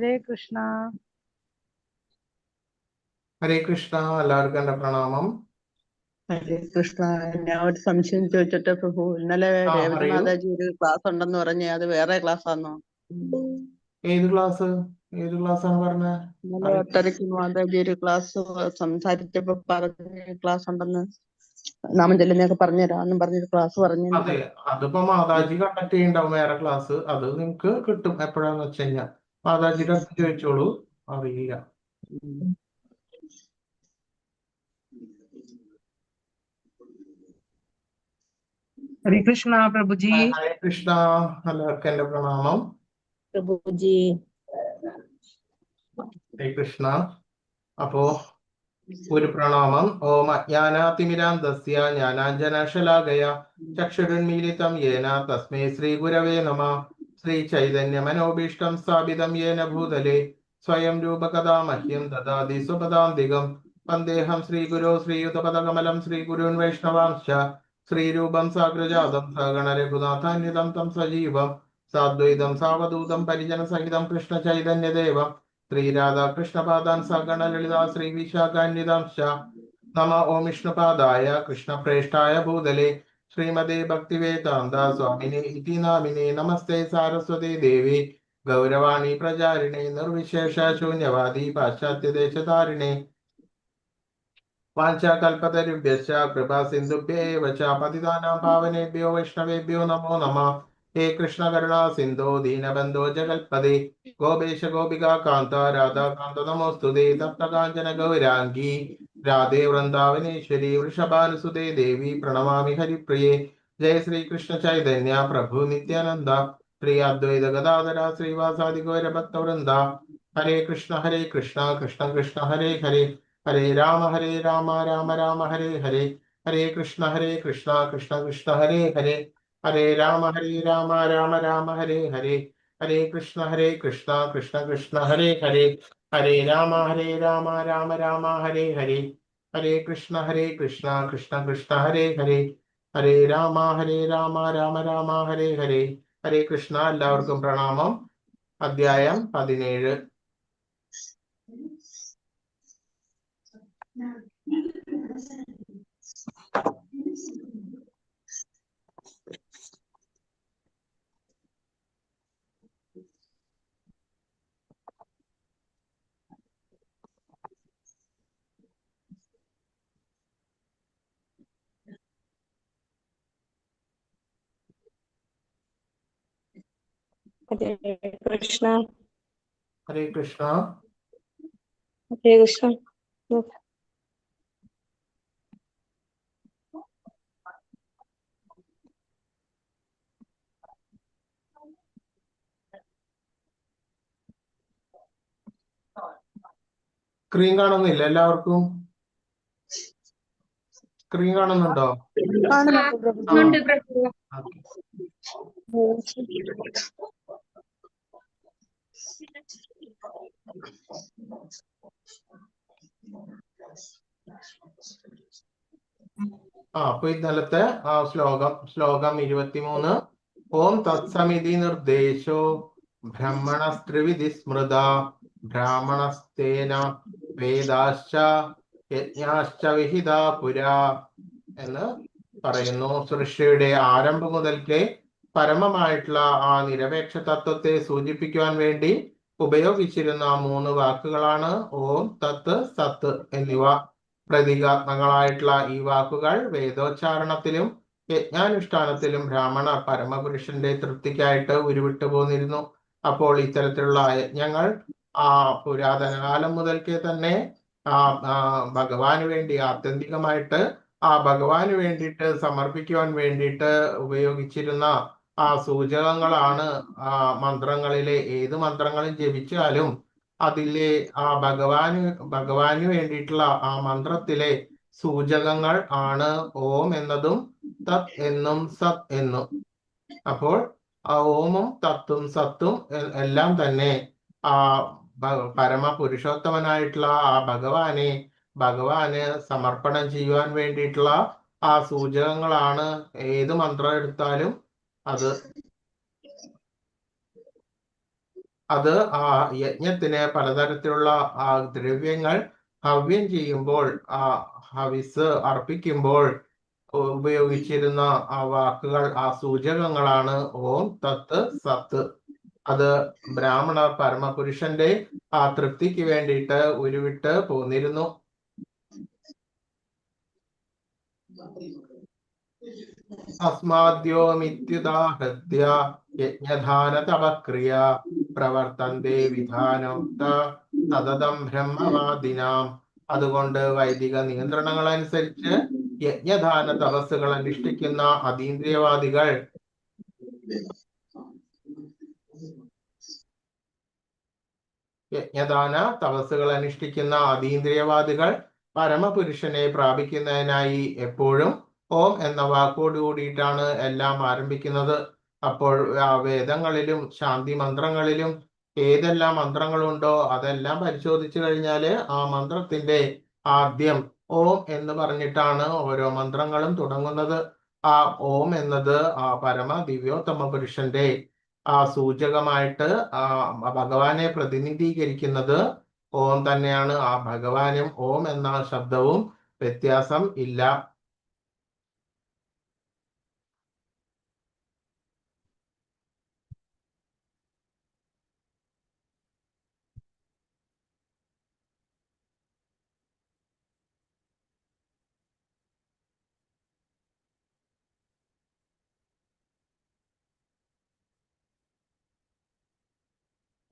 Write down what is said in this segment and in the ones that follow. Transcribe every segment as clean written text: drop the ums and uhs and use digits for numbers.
ഹരേ കൃഷ്ണ. ഹരേ കൃഷ്ണ. എല്ലാവർക്കും എന്റെ പ്രണാമം. ഹരേ കൃഷ്ണ. ഞാൻ ഒരു സംശയം ചോദിച്ചോട്ടെ പ്രഭു? ഇന്നലെ രേവതി പറയൂ. മാതാജി ഒരു ക്ലാസ് ഉണ്ടെന്ന് പറഞ്ഞേ, അത് വേറെ ക്ലാസ് ആണോ? ഏത് ക്ലാസ്സാണ് പറഞ്ഞത്? ഇന്നലെ 8:30 മാതാജി ഒരു ക്ലാസ് സംസാരിച്ചപ്പോ പറഞ്ഞ ക്ലാസ് ഉണ്ടെന്ന്, നാമം ചെല്ലുന്നൊക്കെ പറഞ്ഞുതരാമെന്നും പറഞ്ഞൊരു ക്ലാസ് പറഞ്ഞു. അതെ, അതിപ്പോ മാതാജി കണ്ടക്ട് ചെയ്യുന്നുണ്ടാവും വേറെ ക്ലാസ്. അത് നിങ്ങക്ക് കിട്ടും എപ്പോഴാന്ന് വെച്ച് കഴിഞ്ഞാൽ. മാതാജിയുടെ അടുത്ത് ചോദിച്ചോളൂ, അറിയില്ല. ഹരേ കൃഷ്ണ പ്രഭുജി. ഹരേ കൃഷ്ണ. എല്ലാവർക്കും എന്റെ പ്രണാമം. പ്രഭുജി. ഹരേ കൃഷ്ണ. അപ്പോ ഒരു പ്രണാമം. ഓം അജ്ഞാനാതിമിരാന്തസ്യ ജ്ഞാനാഞ്ജനശലാകയ ചക്ഷുരുന്മീലിതം യേന തസ്മൈ ശ്രീ ഗുരവേ നമഃ. ശ്രീ ചൈതന്യ മനോഭീഷ്ടം സ്ഥാപിതം യേന ഭൂതലേ സ്വയം രൂപകഥാ മഹ്യം ദദാതി സ്വപദാന്തികം. വന്ദേഹം ശ്രീഗുരോ ശ്രീയുതപദകമലം ശ്രീഗുരുൻ വൈഷ്ണവാംശ്ച ശ്രീരൂപം സാഗ്രജാതം സഗണരഘുനാഥാന്വിതം തം സജീവം സാദ്വൈതം സാവധൂതം പരിജനസഹിതം കൃഷ്ണ ചൈതന്യദേവം ശ്രീരാധാകൃഷ്ണപാദാൻ സഗണ ലളിതാ ശ്രീ വിശാഖാന്വിതാംശ. നമ ഓം വിഷ്ണുപാദായ കൃഷ്ണപ്രേഷ്ഠായ ഭൂതലേ ശ്രീമതേ ഭക്തിവേദാന്ത സ്വാമിനേ ഇതി നാമിനേ. നമസ്തേ സാരസ്വതേ ദേവി ഗൗരവാണി പ്രചാരിണേ നിർവിശേഷ ശൂന്യവാദി പാശ്ചാത്യദേശധാരിണേ. വാഞ്ചാകൽപതരുഭ്യശ്ച കൃപാ സിന്ധുഭ്യേവ ച പതിതാനാം പാവനേഭ്യോ വൈഷ്ണവേഭ്യോ നമോ നമഃ. ഹേ കൃഷ്ണ കരുണാ സിന്ധോ ദീനബന്ധോ ജഗൽപദേ ഗോപേശ ഗോപികാ കാന്ത രാധാകാന്ത നമോസ്തുതേ. തപ്തകാഞ്ചന ഗൗരാംഗീ രാധേ വൃന്ദാവനേശ്വരി വൃഷഭാനുസുതേ ദേവി പ്രണമാമി ഹരിപ്രിയേ. ജയ ശ്രീകൃഷ്ണ ചൈതന്യ പ്രഭു നിത്യാനന്ദ ശ്രീ അദ്വൈത ഗദാധര ശ്രീവാസാദി ഗൗരഭക്തവൃന്ദ. ഹരേ കൃഷ്ണ കൃഷ്ണ കൃഷ്ണ ഹരേ ഹരേ ഹരേ രാമ രാമ രാമ ഹരേ ഹരേ. ഹരേ കൃഷ്ണ കൃഷ്ണ കൃഷ്ണ ഹരേ ഹരേ. ഹരേ രാമ രാമ രാമ ഹരേ ഹരേ. ഹരേ കൃഷ്ണ കൃഷ്ണ കൃഷ്ണ ഹരേ ഹരേ. ഹരേ രാമ രാമ രാമ ഹരേ ഹരേ. ഹരേ കൃഷ്ണ കൃഷ്ണ കൃഷ്ണ ഹരേ ഹരേ. ഹരേ രാമ രാമ രാമ ഹരേ ഹരേ. ഹരേ കൃഷ്ണ. എല്ലാവർക്കും പ്രണാമം. അധ്യായം 17. ഹരേ കൃഷ്ണ. ഹരേ കൃഷ്ണ. ഹരേ കൃഷ്ണ. സ്ക്രീൻ കാണുന്നില്ല എല്ലാവർക്കും? സ്ക്രീൻ കാണുന്നുണ്ടോ? അപ്പൊ ഇന്നലത്തെ ശ്ലോകം 23. ഓം തത്സമിതി നിർദ്ദേശോ ബ്രഹ്മണസ്ത്രിവിധി സ്മൃത ബ്രാഹ്മണസ്തേന വേദാശ്ച യജ്ഞാശ്ച വിഹിത പുരാ എന്ന് പറയുന്നു. സൃഷ്ടിയുടെ ആരംഭം മുതൽക്കേ പരമമായിട്ടുള്ള ആ നിരപേക്ഷ തത്വത്തെ സൂചിപ്പിക്കുവാൻ വേണ്ടി ഉപയോഗിച്ചിരുന്ന 3 വാക്കുകളാണ് ഓം, തത്ത്, സത്ത് എന്നിവ. പ്രതീകാത്മകങ്ങളായിട്ടുള്ള ഈ വാക്കുകൾ വേദോച്ചാരണത്തിലും യജ്ഞാനുഷ്ഠാനത്തിലും ബ്രാഹ്മണ പരമപുരുഷന്റെ തൃപ്തിക്കായിട്ട് ഉരുവിട്ടു പോന്നിരുന്നു. അപ്പോൾ ഇത്തരത്തിലുള്ള യജ്ഞങ്ങൾ പുരാതന കാലം മുതൽക്കേ തന്നെ ഭഗവാന് വേണ്ടി ആത്യന്തികമായിട്ട് ഭഗവാന് വേണ്ടിയിട്ട് സമർപ്പിക്കുവാൻ വേണ്ടിയിട്ട് ഉപയോഗിച്ചിരുന്ന സൂചകങ്ങളാണ്. മന്ത്രങ്ങളിലെ ഏത് മന്ത്രങ്ങളും ജപിച്ചാലും അതിലെ ഭഗവാന് വേണ്ടിയിട്ടുള്ള മന്ത്രത്തിലെ സൂചകങ്ങൾ ആണ് ഓം എന്നതും തത് എന്നും സത് എന്നും. അപ്പോൾ ഓമും തത്തും സത്തും എല്ലാം തന്നെ പരമപുരുഷോത്തമനായിട്ടുള്ള ഭഗവാന് സമർപ്പണം ചെയ്യുവാൻ വേണ്ടിയിട്ടുള്ള സൂചകങ്ങളാണ്. ഏത് മന്ത്രം എടുത്താലും അത് അത് ആ യജ്ഞത്തിന് പലതരത്തിലുള്ള ആ ദ്രവ്യങ്ങൾ ഹവ്യം ചെയ്യുമ്പോൾ, ആ ഹവിസ് അർപ്പിക്കുമ്പോൾ ഉപയോഗിച്ചിരുന്ന ആ വാക്കുകൾ, ആ സൂചകങ്ങളാണ് ഓം, തത്ത്, സത്ത്. അത് ബ്രാഹ്മണ പരമപുരുഷന്റെ ആ തൃപ്തിക്ക് വേണ്ടിയിട്ട് ഉരുവിട്ട് പോന്നിരുന്നു. അസ്മാദ്യോമിത്യുദാഹൃത്യ യജ്ഞദാന തപക്രിയ പ്രവർത്തന്തേ വിധാനോക്ത സതതം ബ്രഹ്മവാദിനാം. അതുകൊണ്ട് വൈദിക നിയന്ത്രണങ്ങൾ അനുസരിച്ച് യജ്ഞദാന തപസ്സുകൾ അനുഷ്ഠിക്കുന്ന അതീന്ദ്രിയവാദികൾ പരമപുരുഷനെ പ്രാപിക്കുന്നതിനായി എപ്പോഴും ഓം എന്ന വാക്കോട് കൂടിയിട്ടാണ് എല്ലാം ആരംഭിക്കുന്നത്. അപ്പോൾ വേദങ്ങളിലും ശാന്തി മന്ത്രങ്ങളിലും ഏതെല്ലാം മന്ത്രങ്ങളുണ്ടോ അതെല്ലാം പരിശോധിച്ചു കഴിഞ്ഞാല് ആ മന്ത്രത്തിന്റെ ആദ്യം ഓം എന്ന് പറഞ്ഞിട്ടാണ് ഓരോ മന്ത്രങ്ങളും തുടങ്ങുന്നത്. ആ ഓം എന്നത് ആ പരമ ദിവ്യോത്തമ പുരുഷന്റെ ആ സൂചകമായിട്ട് ആ ഭഗവാനെ പ്രതിനിധീകരിക്കുന്നത് ഓം തന്നെയാണ്. ആ ഭഗവാനും ഓം എന്ന ശബ്ദവും വ്യത്യാസം ഇല്ല.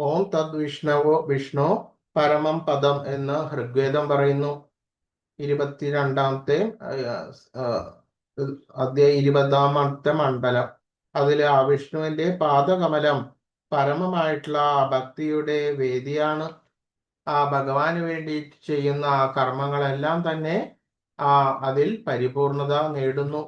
ഓം തദ് വിഷ്ണു പരമം പദം എന്ന് ഋഗ്വേദം പറയുന്നു. 22-ാമത്തെ അധ്യായം 20-ാമത്തെ മണ്ഡലം. അതിൽ ആ വിഷ്ണുവിന്റെ പാദകമലം പരമമായിട്ടുള്ള ആ ഭക്തിയുടെ വേദിയാണ്. ആ ഭഗവാന് വേണ്ടി ചെയ്യുന്ന ആ കർമ്മങ്ങളെല്ലാം തന്നെ അതിൽ പരിപൂർണത നേടുന്നു.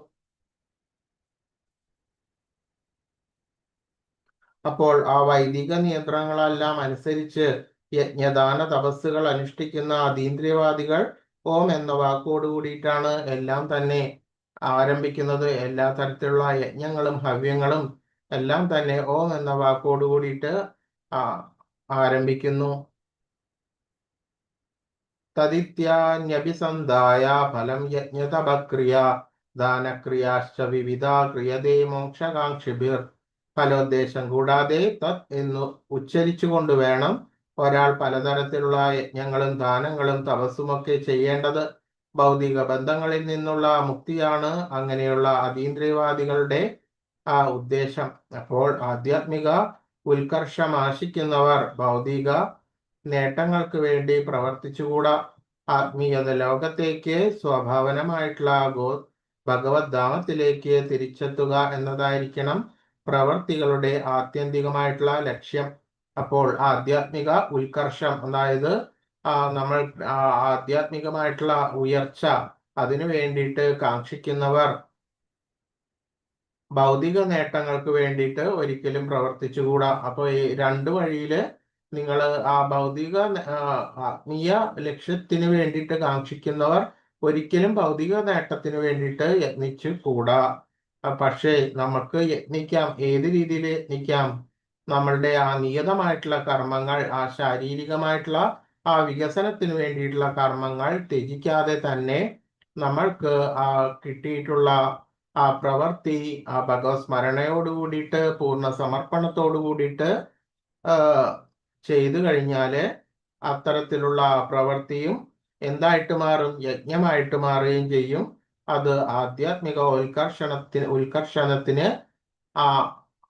അപ്പോൾ ആ വൈദിക നിയന്ത്രണങ്ങളെല്ലാം അനുസരിച്ച് യജ്ഞദാന തപസ്സുകൾ അനുഷ്ഠിക്കുന്ന അതീന്ദ്രിയവാദികൾ ഓം എന്ന വാക്കോട് കൂടിയിട്ടാണ് എല്ലാം തന്നെ ആരംഭിക്കുന്നത്. എല്ലാ തരത്തിലുള്ള യജ്ഞങ്ങളും ഹവ്യങ്ങളും എല്ലാം തന്നെ ഓം എന്ന വാക്കോട് കൂടിയിട്ട് ആരംഭിക്കുന്നു. തദിത്യാന്യഭിസന്ധായ ഫലം യജ്ഞതപക്രിയ ദാനക്രിയാശ്ച വിവിധ ക്രിയതേ മോക്ഷകാംക്ഷിഭിർ. ഫലോദ്ദേശം കൂടാതെ തത് എന്ന് ഉച്ചരിച്ചുകൊണ്ട് വേണം ഒരാൾ പലതരത്തിലുള്ള യജ്ഞങ്ങളും ദാനങ്ങളും തപസ്സുമൊക്കെ ചെയ്യേണ്ടത്. ഭൗതിക ബന്ധങ്ങളിൽ നിന്നുള്ള മുക്തിയാണ് അങ്ങനെയുള്ള അതീന്ദ്രിയവാദികളുടെ ഉദ്ദേശം. അപ്പോൾ ആധ്യാത്മിക ഉത്കർഷം ആശിക്കുന്നവർ ഭൗതിക നേട്ടങ്ങൾക്ക് വേണ്ടി പ്രവർത്തിച്ചുകൂടാ. ആത്മീയത ലോകത്തേക്ക് സ്വഭാവനമായിട്ടുള്ള ഭഗവത് ധാമത്തിലേക്ക് തിരിച്ചെത്തുക എന്നതായിരിക്കണം പ്രവർത്തികളുടെ ആത്യന്തികമായിട്ടുള്ള ലക്ഷ്യം. അപ്പോൾ ആധ്യാത്മിക ഉത്കർഷം, അതായത് നമ്മൾ ആധ്യാത്മികമായിട്ടുള്ള ഉയർച്ച, അതിനു വേണ്ടിയിട്ട് കാക്ഷിക്കുന്നവർ ഭൗതിക നേട്ടങ്ങൾക്ക് വേണ്ടിയിട്ട് ഒരിക്കലും പ്രവർത്തിച്ചുകൂടാ. അപ്പോൾ ഈ രണ്ട് വഴിയില് നിങ്ങൾ ആ ഭൗതിക ആത്മീയ ലക്ഷ്യത്തിന് വേണ്ടിയിട്ട് കാക്ഷിക്കുന്നവർ ഒരിക്കലും ഭൗതിക നേട്ടത്തിന് വേണ്ടിയിട്ട് യത്നിച്ചു കൂടാ. പക്ഷേ നമുക്ക് യത്നിക്കാം. ഏത് രീതിയിൽ യത്നിക്കാം? നമ്മളുടെ ആ നിയതമായിട്ടുള്ള കർമ്മങ്ങൾ, ആ ശാരീരികമായിട്ടുള്ള ആ വികസനത്തിന് വേണ്ടിയിട്ടുള്ള കർമ്മങ്ങൾ ത്യജിക്കാതെ തന്നെ നമ്മൾക്ക് കിട്ടിയിട്ടുള്ള ആ പ്രവൃത്തി ആ ഭഗവത് സ്മരണയോട് കൂടിയിട്ട് പൂർണ്ണ സമർപ്പണത്തോടു കൂടിയിട്ട് ചെയ്തു കഴിഞ്ഞാല് അത്തരത്തിലുള്ള പ്രവൃത്തിയും എന്തായിട്ട് മാറും? യജ്ഞമായിട്ട് മാറുകയും ചെയ്യും. അത് ആധ്യാത്മിക ഉത്കർഷണത്തിന്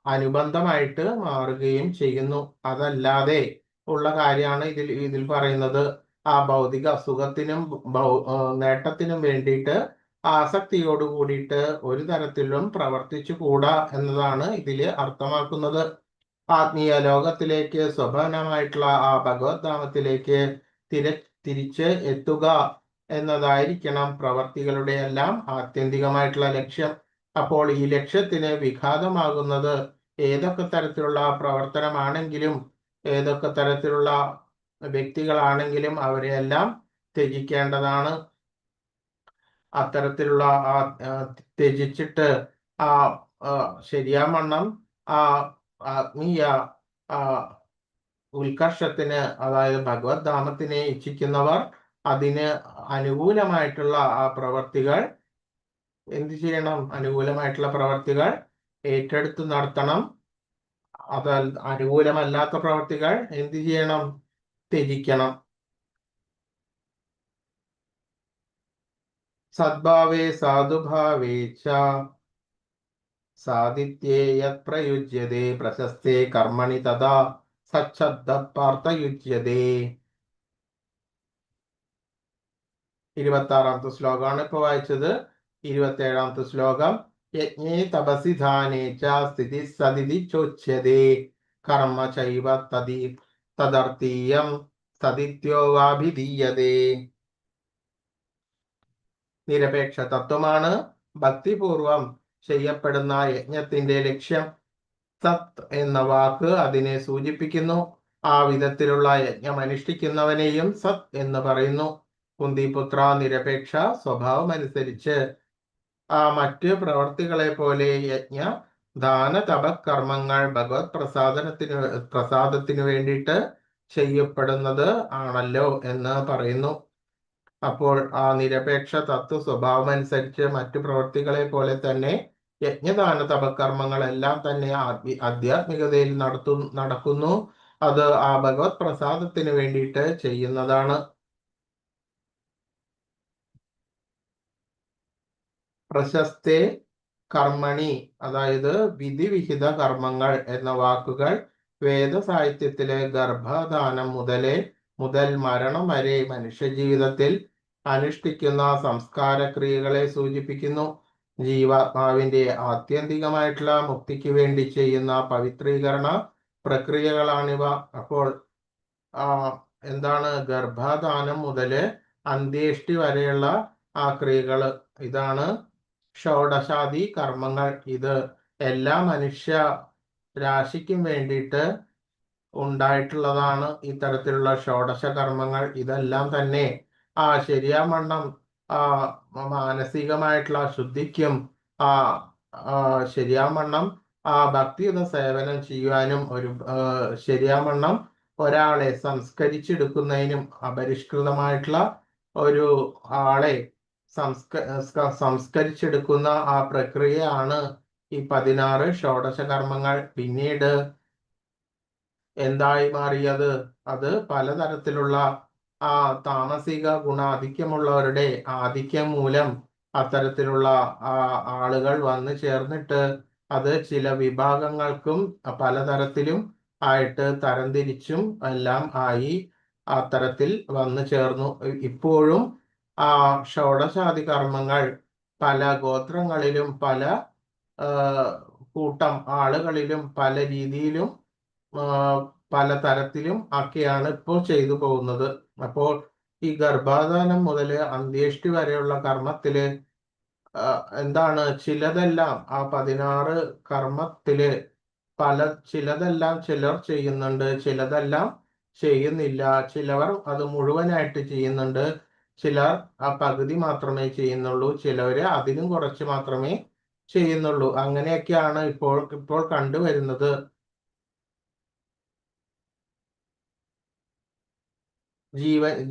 അനുബന്ധമായിട്ട് മാറുകയും ചെയ്യുന്നു. അതല്ലാതെ ഉള്ള കാര്യമാണ് ഇതിൽ പറയുന്നത്. ആ ഭൗതിക സുഖത്തിനും നേട്ടത്തിനും വേണ്ടിയിട്ട് ആസക്തിയോട് കൂടിയിട്ട് ഒരു തരത്തിലും പ്രവർത്തിച്ചു കൂടാ എന്നതാണ് ഇതിൽ അർത്ഥമാക്കുന്നത്. ആത്മീയ ലോകത്തിലേക്ക് സ്വഭാവമായിട്ടുള്ള ആ ഭഗവത് ധാമത്തിലേക്ക് തിരിച്ച് എത്തുക എന്നതായിരിക്കണം പ്രവർത്തികളുടെ എല്ലാം ആത്യന്തികമായിട്ടുള്ള ലക്ഷ്യം. അപ്പോൾ ഈ ലക്ഷ്യത്തിന് വിഘാതമാകുന്നത് ഏതൊക്കെ തരത്തിലുള്ള പ്രവർത്തനമാണെങ്കിലും ഏതൊക്കെ തരത്തിലുള്ള വ്യക്തികളാണെങ്കിലും അവരെയെല്ലാം ത്യജിക്കേണ്ടതാണ്. അത്തരത്തിലുള്ള ത്യജിച്ചിട്ട് ശരിയാവണ്ണം ആത്മീയ ഉത്കർഷത്തിന്, അതായത് ഭഗവത് ധാമത്തിനെ ഇച്ഛിക്കുന്നവർ അതിന് അനുകൂലമായിട്ടുള്ള ആ പ്രവർത്തികൾ എന്ത് ചെയ്യണം? അനുകൂലമായിട്ടുള്ള പ്രവർത്തികൾ ഏറ്റെടുത്ത് നടത്തണം. അത് അനുകൂലമല്ലാത്ത പ്രവർത്തികൾ എന്ത് ചെയ്യണം? ത്യജിക്കണം. സദ്ഭാവേ സാധുഭാവേ ച സാദിത്യേ യത് പ്രയുജ്യതേ പ്രശസ്തേ കർമ്മണി തഥാ സച്ഛബ്ദ പാർത്ഥയുജ്യതേ. 26ാമത്തെ ശ്ലോകമാണ് ഇപ്പൊ വായിച്ചത്. 27ാമത്തെ ശ്ലോകം. യജ്ഞേ തപസി ധാനേ ച സ്ഥിതി സദിതി ചോച്യതേ കർമ്മ ചൈവ തദർത്ഥീയം സദിത്യോ വാഭിധീയതേ. നിരപേക്ഷ തത്വമാണ് ഭക്തിപൂർവം ചെയ്യപ്പെടുന്ന യജ്ഞത്തിന്റെ ലക്ഷ്യം. സത് എന്ന വാക്ക് അതിനെ സൂചിപ്പിക്കുന്നു. ആ വിധത്തിലുള്ള യജ്ഞം അനുഷ്ഠിക്കുന്നവനെയും സത് എന്ന് പറയുന്നു. കുന്തിപുത്ര, നിരപേക്ഷ സ്വഭാവമനുസരിച്ച് ആ മറ്റ് പ്രവർത്തികളെ പോലെ യജ്ഞ ദാന തപകർമ്മങ്ങൾ ഭഗവത് പ്രസാദത്തിനു വേണ്ടിയിട്ട് ചെയ്യപ്പെടുന്നത് ആണല്ലോ എന്ന് പറയുന്നു. അപ്പോൾ ആ നിരപേക്ഷ തത്വ സ്വഭാവമനുസരിച്ച് മറ്റു പ്രവർത്തികളെ പോലെ തന്നെ യജ്ഞദാന തപകർമ്മങ്ങളെല്ലാം തന്നെ ആധ്യാത്മികതയിൽ നടക്കുന്നു. അത് ആ ഭഗവത് പ്രസാദത്തിന് വേണ്ടിയിട്ട് ചെയ്യുന്നതാണ്. പ്രശസ്തേ കർമ്മണി, അതായത് വിധിവിഹിത കർമ്മങ്ങൾ എന്ന വാക്കുകൾ വേദസാഹിത്യത്തിലെ ഗർഭധാനം മുതൽ മരണം വരെ മനുഷ്യജീവിതത്തിൽ അനുഷ്ഠിക്കുന്ന സംസ്കാര ക്രിയകളെ സൂചിപ്പിക്കുന്നു. ജീവാത്മാവിന്റെ ആത്യന്തികമായിട്ടുള്ള മുക്തിക്ക് വേണ്ടി ചെയ്യുന്ന പവിത്രീകരണ പ്രക്രിയകളാണിവ. അപ്പോൾ എന്താണ്? ഗർഭധാനം മുതല് അന്ത്യേഷ്ടി വരെയുള്ള ആ ക്രിയകൾ, ഇതാണ് ഷോഡശാദി കർമ്മങ്ങൾ. ഇത് എല്ലാ മനുഷ്യ രാശിക്കും വേണ്ടിയിട്ട് ഉണ്ടായിട്ടുള്ളതാണ് ഇത്തരത്തിലുള്ള ഷോഡശ കർമ്മങ്ങൾ. ഇതെല്ലാം തന്നെ ശരിയാവണ്ണം മാനസികമായിട്ടുള്ള ശുദ്ധിക്കും ശരിയാവണ്ണം ഭക്തിയുത സേവനം ചെയ്യുവാനും ശരിയാവണ്ണം ഒരാളെ സംസ്കരിച്ചെടുക്കുന്നതിനും അപരിഷ്കൃതമായിട്ടുള്ള ഒരു ആളെ സംസ്കരിച്ചെടുക്കുന്ന ആ പ്രക്രിയയാണ് ഈ 16 ഷോഡശ കർമ്മങ്ങൾ. പിന്നീട് എന്തായി മാറിയത്? അത് പലതരത്തിലുള്ള താമസിക ഗുണാധിക്യമുള്ളവരുടെ ആധിക്യം മൂലം അത്തരത്തിലുള്ള ആളുകൾ വന്നു ചേർന്നിട്ട് അത് ചില വിഭാഗങ്ങൾക്കും പലതരത്തിലും ആയിട്ട് തരംതിരിച്ചും എല്ലാം ആയി അത്തരത്തിൽ വന്നു ചേർന്നു. ഇപ്പോഴും ഷോഡശാദി കർമ്മങ്ങൾ പല ഗോത്രങ്ങളിലും പല കൂട്ടം ആളുകളിലും പല രീതിയിലും പല തരത്തിലും ഒക്കെയാണ് ഇപ്പോൾ ചെയ്തു പോകുന്നത്. അപ്പോൾ ഈ ഗർഭാധാനം മുതൽ അന്ത്യേഷ്ടി വരെയുള്ള കർമ്മത്തില് എന്താണ്? ചിലതെല്ലാം 16 കർമ്മത്തില് ചിലതെല്ലാം ചിലർ ചെയ്യുന്നുണ്ട്, ചിലതെല്ലാം ചെയ്യുന്നില്ല. ചിലവർ അത് മുഴുവനായിട്ട് ചെയ്യുന്നുണ്ട്, ചിലർ പകുതി മാത്രമേ ചെയ്യുന്നുള്ളൂ, ചിലവര് അതിലും കുറച്ച് മാത്രമേ ചെയ്യുന്നുള്ളൂ. അങ്ങനെയൊക്കെയാണ് ഇപ്പോൾ കണ്ടുവരുന്നത്.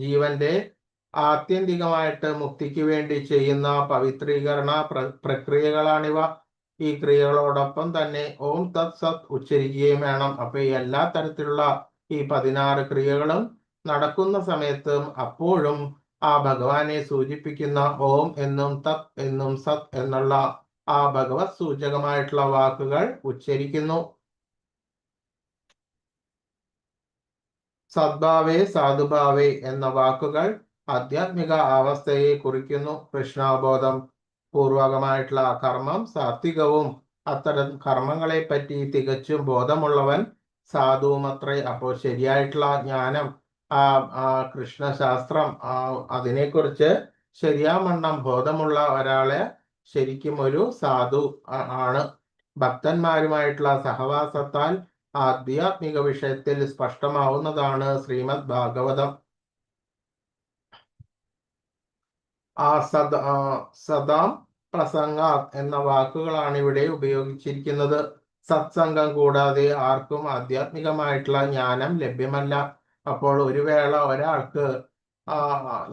ജീവന്റെ ആത്യന്തികമായിട്ട് മുക്തിക്ക് വേണ്ടി ചെയ്യുന്ന പവിത്രീകരണ പ്രക്രിയകളാണിവ. ഈ ക്രിയകളോടൊപ്പം തന്നെ ഓം തത് സത് ഉച്ചരിക്കുകയും വേണം. അപ്പൊ എല്ലാ തരത്തിലുള്ള ഈ 16 ക്രിയകളും നടക്കുന്ന സമയത്തും അപ്പോഴും ഭഗവാനെ സൂചിപ്പിക്കുന്ന ഓം എന്നും തത് എന്നും സത് എന്നുള്ള ഭഗവത് സൂചകമായിട്ടുള്ള വാക്കുകൾ ഉച്ചരിക്കുന്നു. സദ്ഭാവേ സാധുഭാവേ എന്ന വാക്കുകൾ ആധ്യാത്മിക അവസ്ഥയെ കുറിക്കുന്നു. കൃഷ്ണാബോധം പൂർവകമായിട്ടുള്ള കർമ്മം സാത്വികവും അത്തരം കർമ്മങ്ങളെ പറ്റി തികച്ചും ബോധമുള്ളവൻ സാധുവുമത്രേ. അപ്പോൾ ശരിയായിട്ടുള്ള ജ്ഞാനം കൃഷ്ണശാസ്ത്രം അതിനെക്കുറിച്ച് ശരിയാവണ്ണം ബോധമുള്ള ഒരാളെ ശരിക്കും ഒരു സാധു ആണ്. ഭക്തന്മാരുമായിട്ടുള്ള സഹവാസത്താൽ ആധ്യാത്മിക വിഷയത്തിൽ സ്പഷ്ടമാവുന്നതാണ് ശ്രീമദ് ഭാഗവതം. സദാം പ്രസംഗ എന്ന വാക്കുകളാണ് ഇവിടെ ഉപയോഗിച്ചിരിക്കുന്നത്. സത്സംഗം കൂടാതെ ആർക്കും ആധ്യാത്മികമായിട്ടുള്ള ജ്ഞാനം ലഭ്യമല്ല. അപ്പോൾ ഒരു വേള ഒരാൾക്ക്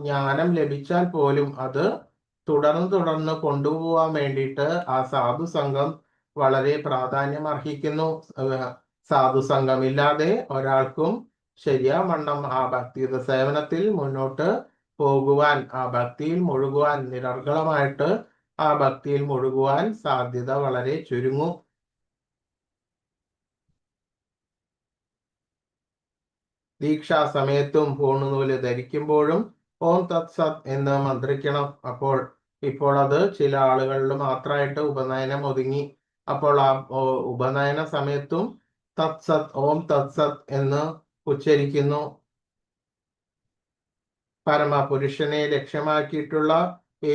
ജ്ഞാനം ലഭിച്ചാൽ പോലും അത് തുടർന്ന് കൊണ്ടുപോകാൻ വേണ്ടിയിട്ട് ആ സാധുസംഘം വളരെ പ്രാധാന്യം അർഹിക്കുന്നു. സാധുസംഘമില്ലാതെ ഒരാൾക്കും ശരിയാവണ്ണം ആ ഭക്തിയുടെ സേവനത്തിൽ മുന്നോട്ട് പോകുവാൻ, ആ ഭക്തിയിൽ മുഴുകുവാൻ, നിരർഗളമായിട്ട് ആ ഭക്തിയിൽ മുഴുകുവാൻ സാധ്യത വളരെ ചുരുങ്ങും. ദീക്ഷാ സമയത്തും പൂർണ്ണനൂല് ധരിക്കുമ്പോഴും ഓം തത് സത് എന്ന് മന്ത്രിക്കണം. ഇപ്പോൾ അത് ചില ആളുകളിൽ മാത്രമായിട്ട് ഉപനയനം ഒതുങ്ങി. അപ്പോൾ ആ ഉപനയന സമയത്തും തത് സത്, ഓം തത് സത് എന്ന് ഉച്ചരിക്കുന്നു. പരമപുരുഷനെ ലക്ഷ്യമാക്കിയിട്ടുള്ള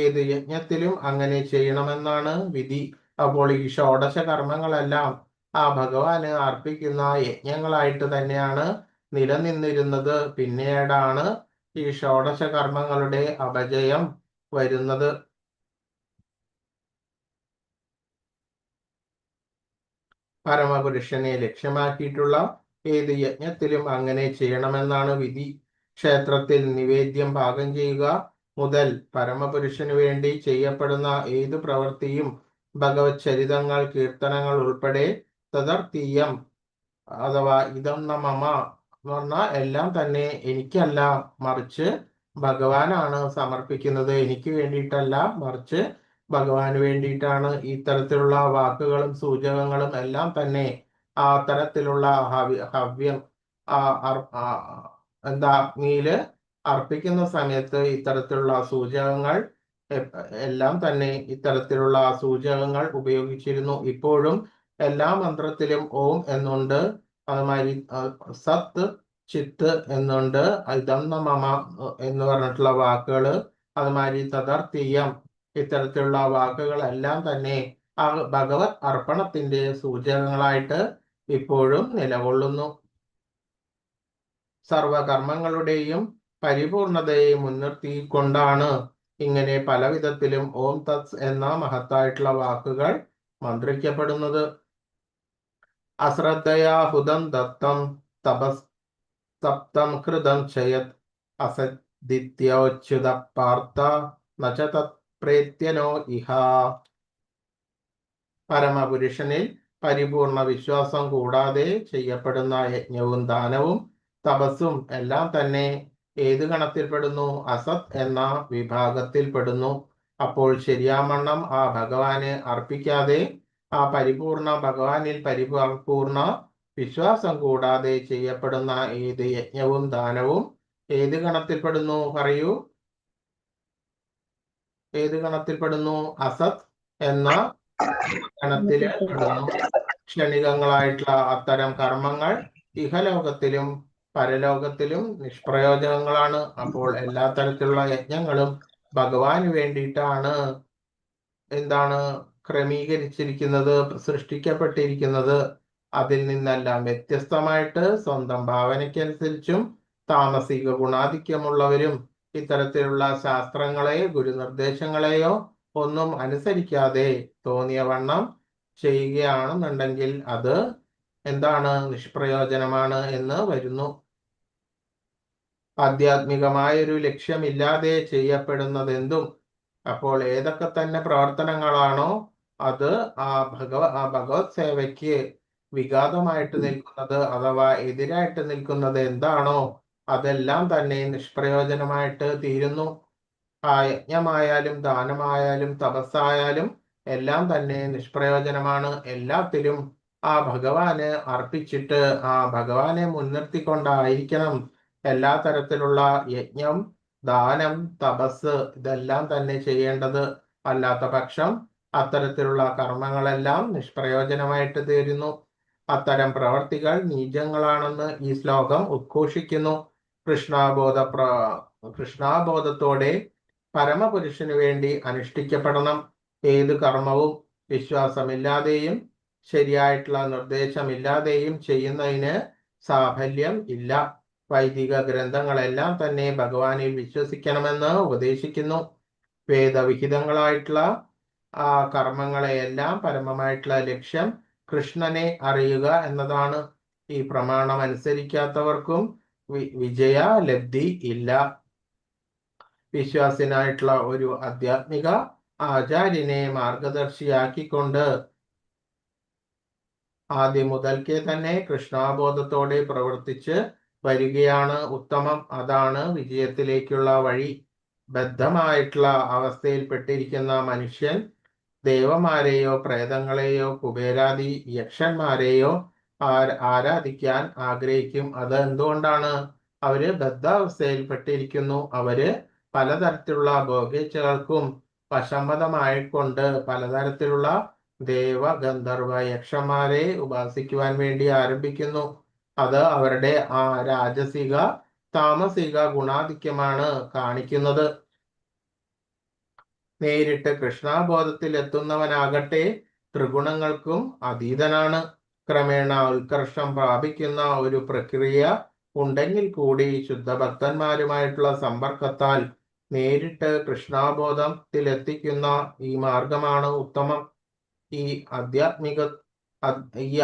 ഏത് യജ്ഞത്തിലും അങ്ങനെ ചെയ്യണമെന്നാണ് വിധി. അപ്പോൾ ഈ ഷോഡശ കർമ്മങ്ങളെല്ലാം ആ ഭഗവാന് അർപ്പിക്കുന്ന യജ്ഞങ്ങളായിട്ട് തന്നെയാണ് നിലനിന്നിരുന്നത്. പിന്നീടാണ് ഈ ഷോഡശ കർമ്മങ്ങളുടെ അപജയം വരുന്നത്. പരമപുരുഷനെ ലക്ഷ്യമാക്കിയിട്ടുള്ള ഏത് യജ്ഞത്തിലും അങ്ങനെ ചെയ്യണമെന്നാണ് വിധി. ക്ഷേത്രത്തിൽ നിവേദ്യം പാകം ചെയ്യുക മുതൽ പരമപുരുഷനു വേണ്ടി ചെയ്യപ്പെടുന്ന ഏത് പ്രവൃത്തിയും ഭഗവത് ചരിതങ്ങൾ, കീർത്തനങ്ങൾ ഉൾപ്പെടെ തദർത്ഥീയം അഥവാ ഇതം മമ എന്ന് പറഞ്ഞാൽ എല്ലാം തന്നെ എനിക്കല്ല, മറിച്ച് ഭഗവാനാണ് സമർപ്പിക്കുന്നത്. എനിക്ക് വേണ്ടിയിട്ടല്ല, മറിച്ച് ഭഗവാന് വേണ്ടിയിട്ടാണ്. ഇത്തരത്തിലുള്ള വാക്കുകളും സൂചകങ്ങളും എല്ലാം തന്നെ ആ തരത്തിലുള്ള ഹവ്യം അഗ്നിയില് അർപ്പിക്കുന്ന സമയത്ത് ഇത്തരത്തിലുള്ള സൂചകങ്ങൾ എല്ലാം തന്നെ ഇത്തരത്തിലുള്ള സൂചകങ്ങൾ ഉപയോഗിച്ചിരുന്നു. ഇപ്പോഴും എല്ലാ മന്ത്രത്തിലും ഓം എന്നുണ്ട്, അതുമാതിരി സത്ത്, ചിത്ത് എന്നുണ്ട്, ഇതം മമ എന്ന് പറഞ്ഞിട്ടുള്ള വാക്കുകള്, അതുമാതിരി തദർത്ഥീയം ഇത്തരത്തിലുള്ള വാക്കുകളെല്ലാം തന്നെ ആ ഭഗവത് അർപ്പണത്തിന്റെ സൂചകങ്ങളായിട്ട് ഇപ്പോഴും നിലകൊള്ളുന്നു. സർവകർമ്മങ്ങളുടെയും പരിപൂർണതയെ മുൻനിർത്തിക്കൊണ്ടാണ് ഇങ്ങനെ പല വിധത്തിലും ഓം തത്സ് എന്ന മഹത്തായിട്ടുള്ള വാക്കുകൾ മന്ത്രിക്കപ്പെടുന്നത്. അശ്രദ്ധയാ ഹുദം ദത്തം തപസ്തപ്തം ഹൃദം ചയത് അസദിത്യോച്യുത പാർത്ഥ നച തത് പ്രേത്യനോ ഇഹ. പരമപുരുഷനിൽ പരിപൂർണ വിശ്വാസം കൂടാതെ ചെയ്യപ്പെടുന്ന യജ്ഞവും ദാനവും തപസ്സും എല്ലാം തന്നെ ഏത് ഗണത്തിൽപ്പെടുന്നു? അസത് എന്ന വിഭാഗത്തിൽപ്പെടുന്നു. അപ്പോൾ ശരിയാമണ്ണം ആ ഭഗവാന് അർപ്പിക്കാതെ, ആ ഭഗവാനിൽ പരിപൂർണ വിശ്വാസം കൂടാതെ ചെയ്യപ്പെടുന്ന ഏത് യജ്ഞവും ദാനവും ഏത് ഗണത്തിൽപ്പെടുന്നു? പറയൂ, ഏത് ഗണത്തിൽപ്പെടുന്നു? അസത് എന്ന ഗണത്തില് പെടുന്നു. ക്ഷണികങ്ങളായിട്ടുള്ള അത്തരം കർമ്മങ്ങൾ ഇഹലോകത്തിലും പരലോകത്തിലും നിഷ്പ്രയോജകങ്ങളാണ്. അപ്പോൾ എല്ലാ തരത്തിലുള്ള യജ്ഞങ്ങളും ഭഗവാന് വേണ്ടിയിട്ടാണ് ക്രമീകരിച്ചിരിക്കുന്നത്, സൃഷ്ടിക്കപ്പെട്ടിരിക്കുന്നത്. അതിൽ നിന്നെല്ലാം വ്യത്യസ്തമായിട്ട് സ്വന്തം ഭാവനയ്ക്കനുസരിച്ചും താമസിക ഗുണാധിക്യമുള്ളവരും ഇത്തരത്തിലുള്ള ശാസ്ത്രങ്ങളെ, ഗുരുനിർദ്ദേശങ്ങളെയോ ഒന്നും അനുസരിക്കാതെ തോന്നിയ വണ്ണം ചെയ്യുകയാണെന്നുണ്ടെങ്കിൽ അത് നിഷ്പ്രയോജനമാണ് എന്ന് വരുന്നു. ആധ്യാത്മികമായൊരു ലക്ഷ്യമില്ലാതെ ചെയ്യപ്പെടുന്നതെന്തും, അപ്പോൾ ഏതൊക്കെ തന്നെ പ്രവർത്തനങ്ങളാണോ അത് ആ ഭഗവത് സേവയ്ക്ക് വിഘാതമായിട്ട് നിൽക്കുന്നത് അഥവാ എതിരായിട്ട് നിൽക്കുന്നത് എന്താണോ അതെല്ലാം തന്നെ നിഷ്പ്രയോജനമായിട്ട് തീരുന്നു. ആ യജ്ഞമായാലും ദാനമായാലും തപസ്സായാലും എല്ലാം തന്നെ നിഷ്പ്രയോജനമാണ്. എല്ലാത്തിലും ആ ഭഗവാന് അർപ്പിച്ചിട്ട് ആ ഭഗവാനെ മുൻനിർത്തിക്കൊണ്ടായിരിക്കണം എല്ലാ തരത്തിലുള്ള യജ്ഞം, ദാനം, തപസ് ഇതെല്ലാം തന്നെ ചെയ്യേണ്ടത്. അല്ലാത്ത പക്ഷം അത്തരത്തിലുള്ള കർമ്മങ്ങളെല്ലാം നിഷ്പ്രയോജനമായിട്ട് തീരുന്നു. അത്തരം പ്രവർത്തികൾ നീചങ്ങളാണെന്ന് ഈ ശ്ലോകം ഉദ്ഘോഷിക്കുന്നു. കൃഷ്ണാബോധത്തോടെ പരമപുരുഷന് വേണ്ടി അനുഷ്ഠിക്കപ്പെടണം. ഏത് കർമ്മവും വിശ്വാസമില്ലാതെയും ശരിയായിട്ടുള്ള നിർദ്ദേശമില്ലാതെയും ചെയ്യുന്നതിന് സാഫല്യം ഇല്ല. വൈദിക ഗ്രന്ഥങ്ങളെല്ലാം തന്നെ ഭഗവാനിൽ വിശ്വസിക്കണമെന്ന് ഉപദേശിക്കുന്നു. വേദവിഹിതങ്ങളായിട്ടുള്ള ആ കർമ്മങ്ങളെയെല്ലാം പരമമായിട്ടുള്ള ലക്ഷ്യം കൃഷ്ണനെ അറിയുക എന്നതാണ്. ഈ പ്രമാണം അനുസരിക്കാത്തവർക്കും വിജയ ലബ്ധി ഇല്ല. വിശ്വാസിനായിട്ടുള്ള ഒരു ആധ്യാത്മിക ആചാര്യനെ മാർഗദർശിയാക്കിക്കൊണ്ട് ആദ്യം മുതൽക്കേ തന്നെ കൃഷ്ണാബോധത്തോടെ പ്രവർത്തിച്ച് വരികയാണ് ഉത്തമം. അതാണ് വിജയത്തിലേക്കുള്ള വഴി. ബദ്ധമായിട്ടുള്ള അവസ്ഥയിൽപ്പെട്ടിരിക്കുന്ന മനുഷ്യൻ ദേവന്മാരെയോ പ്രേതങ്ങളെയോ കുബേരാദി യക്ഷന്മാരെയോ ആരാധിക്കാൻ ആഗ്രഹിക്കും. അത് എന്തുകൊണ്ടാണ്? അവര് ബദ്ധാവസ്ഥയിൽപ്പെട്ടിരിക്കുന്നു. അവര് പലതരത്തിലുള്ള ഭോഗേച്ഛകൾക്കും വശംവദമായിക്കൊണ്ട് പലതരത്തിലുള്ള ദേവ ഗന്ധർവ യക്ഷന്മാരെ ഉപാസിക്കുവാൻ വേണ്ടി ആരംഭിക്കുന്നു. അത് അവരുടെ ആ രാജസിക താമസിക ഗുണാധിക്യമാണ് കാണിക്കുന്നത്. നേരിട്ട് കൃഷ്ണാബോധത്തിൽ എത്തുന്നവനാകട്ടെ ത്രിഗുണങ്ങൾക്കും അതീതനാണ്. ക്രമേണ ഉത്കർഷം പ്രാപിക്കുന്ന ഒരു പ്രക്രിയ ഉണ്ടെങ്കിൽ കൂടി ശുദ്ധഭക്തന്മാരുമായിട്ടുള്ള സമ്പർക്കത്താൽ നേരിട്ട് കൃഷ്ണാബോധത്തിലെത്തിക്കുന്ന ഈ മാർഗമാണ് ഉത്തമം. ഈ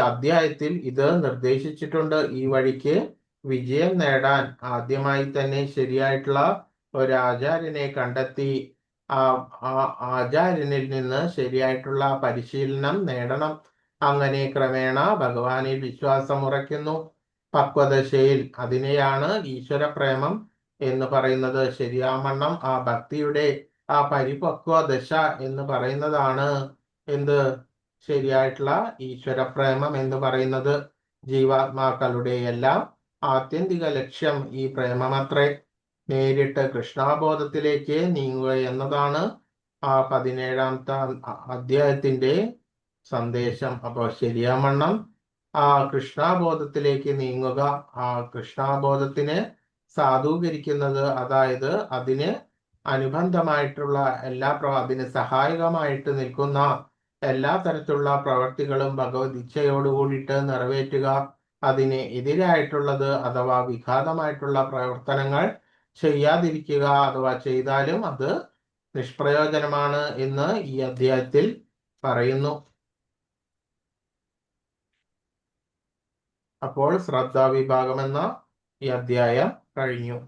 അധ്യായത്തിൽ ഇത് നിർദ്ദേശിച്ചിട്ടുണ്ട്. ഈ വഴിക്ക് വിജയം നേടാൻ ആദ്യമായി തന്നെ ശരിയായിട്ടുള്ള ഒരു ആചാര്യനെ കണ്ടെത്തി ആ ആചാര്യനിൽ നിന്ന് ശരിയായിട്ടുള്ള പരിശീലനം നേടണം. അങ്ങനെ ക്രമേണ ഭഗവാനിൽ വിശ്വാസം ഉറയ്ക്കുന്നു. പക്വദശയിൽ അതിനെയാണ് ഈശ്വരപ്രേമം എന്ന് പറയുന്നത്. ശരിയാവണ്ണം ആ ഭക്തിയുടെ ആ പരിപക്വ ദശ എന്ന് പറയുന്നതാണ് എന്ത് ശരിയായിട്ടുള്ള ഈശ്വരപ്രേമം എന്ന് പറയുന്നത്. ജീവാത്മാക്കളുടെ എല്ലാം ആത്യന്തിക ലക്ഷ്യം ഈ പ്രേമമത്രേ. നേരിട്ട് കൃഷ്ണാബോധത്തിലേക്ക് നീങ്ങുക എന്നതാണ് ആ 17ാമത്തെ അധ്യായത്തിന്റെ സന്ദേശം. അപ്പോൾ ശരിയാവണ്ണം ആ കൃഷ്ണാബോധത്തിലേക്ക് നീങ്ങുക. ആ കൃഷ്ണാബോധത്തിന് സാധൂകരിക്കുന്നത്, അതായത് അതിന് അനുബന്ധമായിട്ടുള്ള അതിന് സഹായകമായിട്ട് നിൽക്കുന്ന എല്ലാ തരത്തിലുള്ള പ്രവർത്തികളും ഭഗവത് ഇച്ഛയോടുകൂടിയിട്ട് നിറവേറ്റുക. അതിന് എതിരായിട്ടുള്ളത് അഥവാ വിഘാതമായിട്ടുള്ള പ്രവർത്തനങ്ങൾ ചെയ്യാതിരിക്കുക. അഥവാ ചെയ്താലും അത് നിഷ്പ്രയോജനമാണ് എന്ന് ഈ അധ്യായത്തിൽ പറയുന്നു. അപ്പോൾ ശ്രദ്ധാവിഭാഗം എന്ന ഈ അധ്യായം കഴിഞ്ഞു.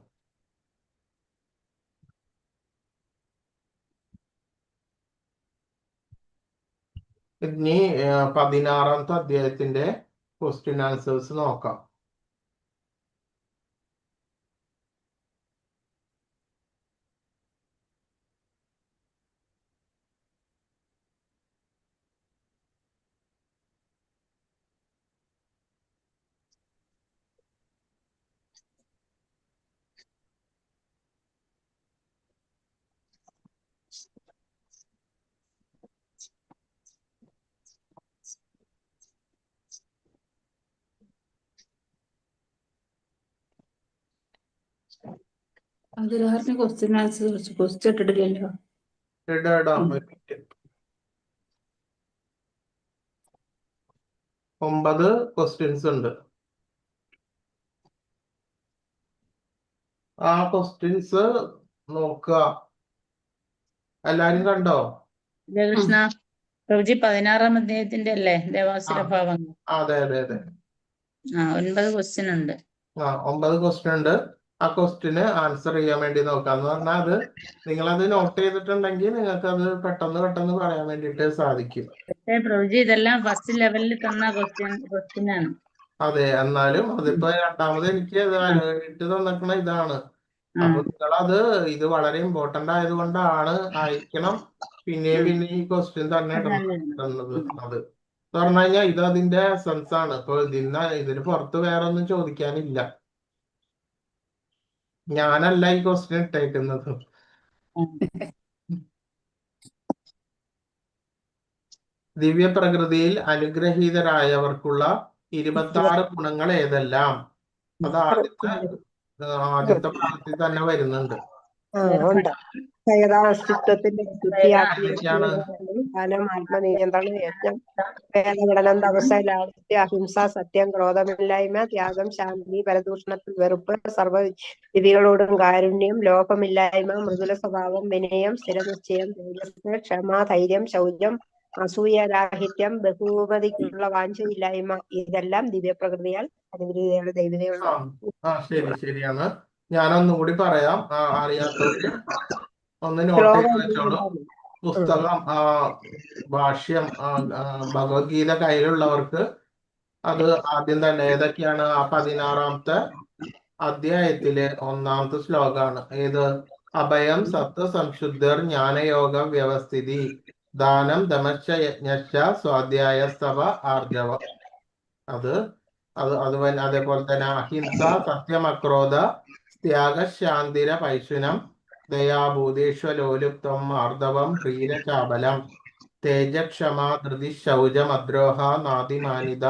ഇനി 16ാമത്തെ അധ്യായത്തിന്റെ ക്വസ്റ്റ്യൻ ആൻസേഴ്സ് നോക്കാം. അതിലാറിന് ക്വസ്റ്റ്യൻ ആൻസർ ക്വസ്റ്റ്യൻ ഇട്ടിട്ടില്ലല്ലോ. ഇടാം. 9 ക്വസ്റ്റ്യൻസ് ഉണ്ട്. ആ ക്വസ്റ്റ്യൻസ് നോക്കുക. എല്ലാരും കണ്ടോ? കൃഷ്ണ പ്രഭുജി 16ാം അധ്യായത്തിന്റെ അല്ലേ ദേവാസുര ഭാവങ്ങൾ? അതെ അതെ അതെ. 9 ക്വസ്റ്റ്യൻ ഉണ്ട്. 9 ക്വസ്റ്റ്യൻ ഉണ്ട്. ആ ക്വസ്റ്റ്യന് ആൻസർ ചെയ്യാൻ വേണ്ടി നോക്കാം. എന്ന് പറഞ്ഞാൽ അത് നിങ്ങളത് നോട്ട് ചെയ്തിട്ടുണ്ടെങ്കിൽ നിങ്ങൾക്ക് അത് പെട്ടെന്ന് പറയാൻ വേണ്ടിയിട്ട് സാധിക്കും. പ്രഭുജി ഇതെല്ലാം ഫസ്റ്റ് ലെവലിൽ തന്ന ക്വസ്റ്റ്യനാണ്. അതെ, എന്നാലും അതിപ്പോ രണ്ടാമത് എനിക്ക് ഇട്ട് തന്നിട്ടുള്ള ഇതാണ്. അപ്പൊ നിങ്ങളത് ഇത് വളരെ ഇമ്പോർട്ടന്റ് ആയതുകൊണ്ടാണ് ആയിരിക്കണം പിന്നെ ഈ ക്വസ്റ്റ്യൻ തന്നെ ഇടുന്നത്. അത് പറഞ്ഞു കഴിഞ്ഞാൽ ഇത് അതിന്റെ എസൻസ് ആണ്. ഇപ്പൊ ഇതിന് പുറത്ത് വേറെ ഒന്നും ചോദിക്കാനില്ല. ഞാനല്ല ഈ ക്വസ്റ്റ്യൻ ഇട്ടേക്കുന്നത്. ദിവ്യപ്രകൃതിയിൽ അനുഗ്രഹീതരായവർക്കുള്ള 26 ഗുണങ്ങൾ ഏതെല്ലാം? അത് ആദ്യത്തെ ഭാഗത്തിൽ തന്നെ വരുന്നുണ്ട്. അസ്തിത്വത്തിന്റെ ആത്മനിയന്ത്രണം, യജ്ഞം, വേദഘടനം, തപസ്, ലാളിത്യം, അഹിംസ, സത്യം, ക്രോധമില്ലായ്മ, ത്യാഗം, ശാന്തി, പരദൂഷണത്തിൽ വെറുപ്പ്, സർവ്വവിധികളോടും കാരുണ്യം, ലോഭമില്ലായ്മ, മൃദുല സ്വഭാവം, വിനയം, സ്ഥിരനിശ്ചയം, തേജസ്, ക്ഷമ, ധൈര്യം, ശൗചം, അസൂയരാഹിത്യം, ബഹുമതിക്കുള്ള വാഞ്ചയില്ലായ്മ, ഇതെല്ലാം ദിവ്യപ്രകൃതിയാൽ അനുഗ്രഹീതയുടെ ദൈവതയുള്ള ശരിയാണ്. ഞാനൊന്നും കൂടി പറയാം. അറിയാത്തവര് ഒന്ന് നോട്ട് ചെയ്ത് വെച്ചോളൂ. പുസ്തകം ഭാഷ്യം ഭഗവത്ഗീത കയ്യിലുള്ളവർക്ക് അത് ആദ്യം തന്നെ ഏതൊക്കെയാണ് 16ാമത്തെ അധ്യായത്തിലെ 1ാമത്തെ ശ്ലോകമാണ്. ഏത്? അഭയം സത്വ സംശുദ്ധർ ജ്ഞാനയോഗ വ്യവസ്ഥിതി ദാനം ദമശ്ച യജ്ഞശ്ച സ്വാധ്യായസ്തവ ആർജവം. അതേപോലെ തന്നെ അഹിംസ സത്യം അക്രോധ ത്യാഗ ശാന്തിര പൈശുനം ദയാഭൂതേശ്വലോലുപ്തം ആർദവം ഹ്രീരചാബലം തേജക്ഷമ ധൃതി ശൗചം അദ്രോഹ നാദിമാനിത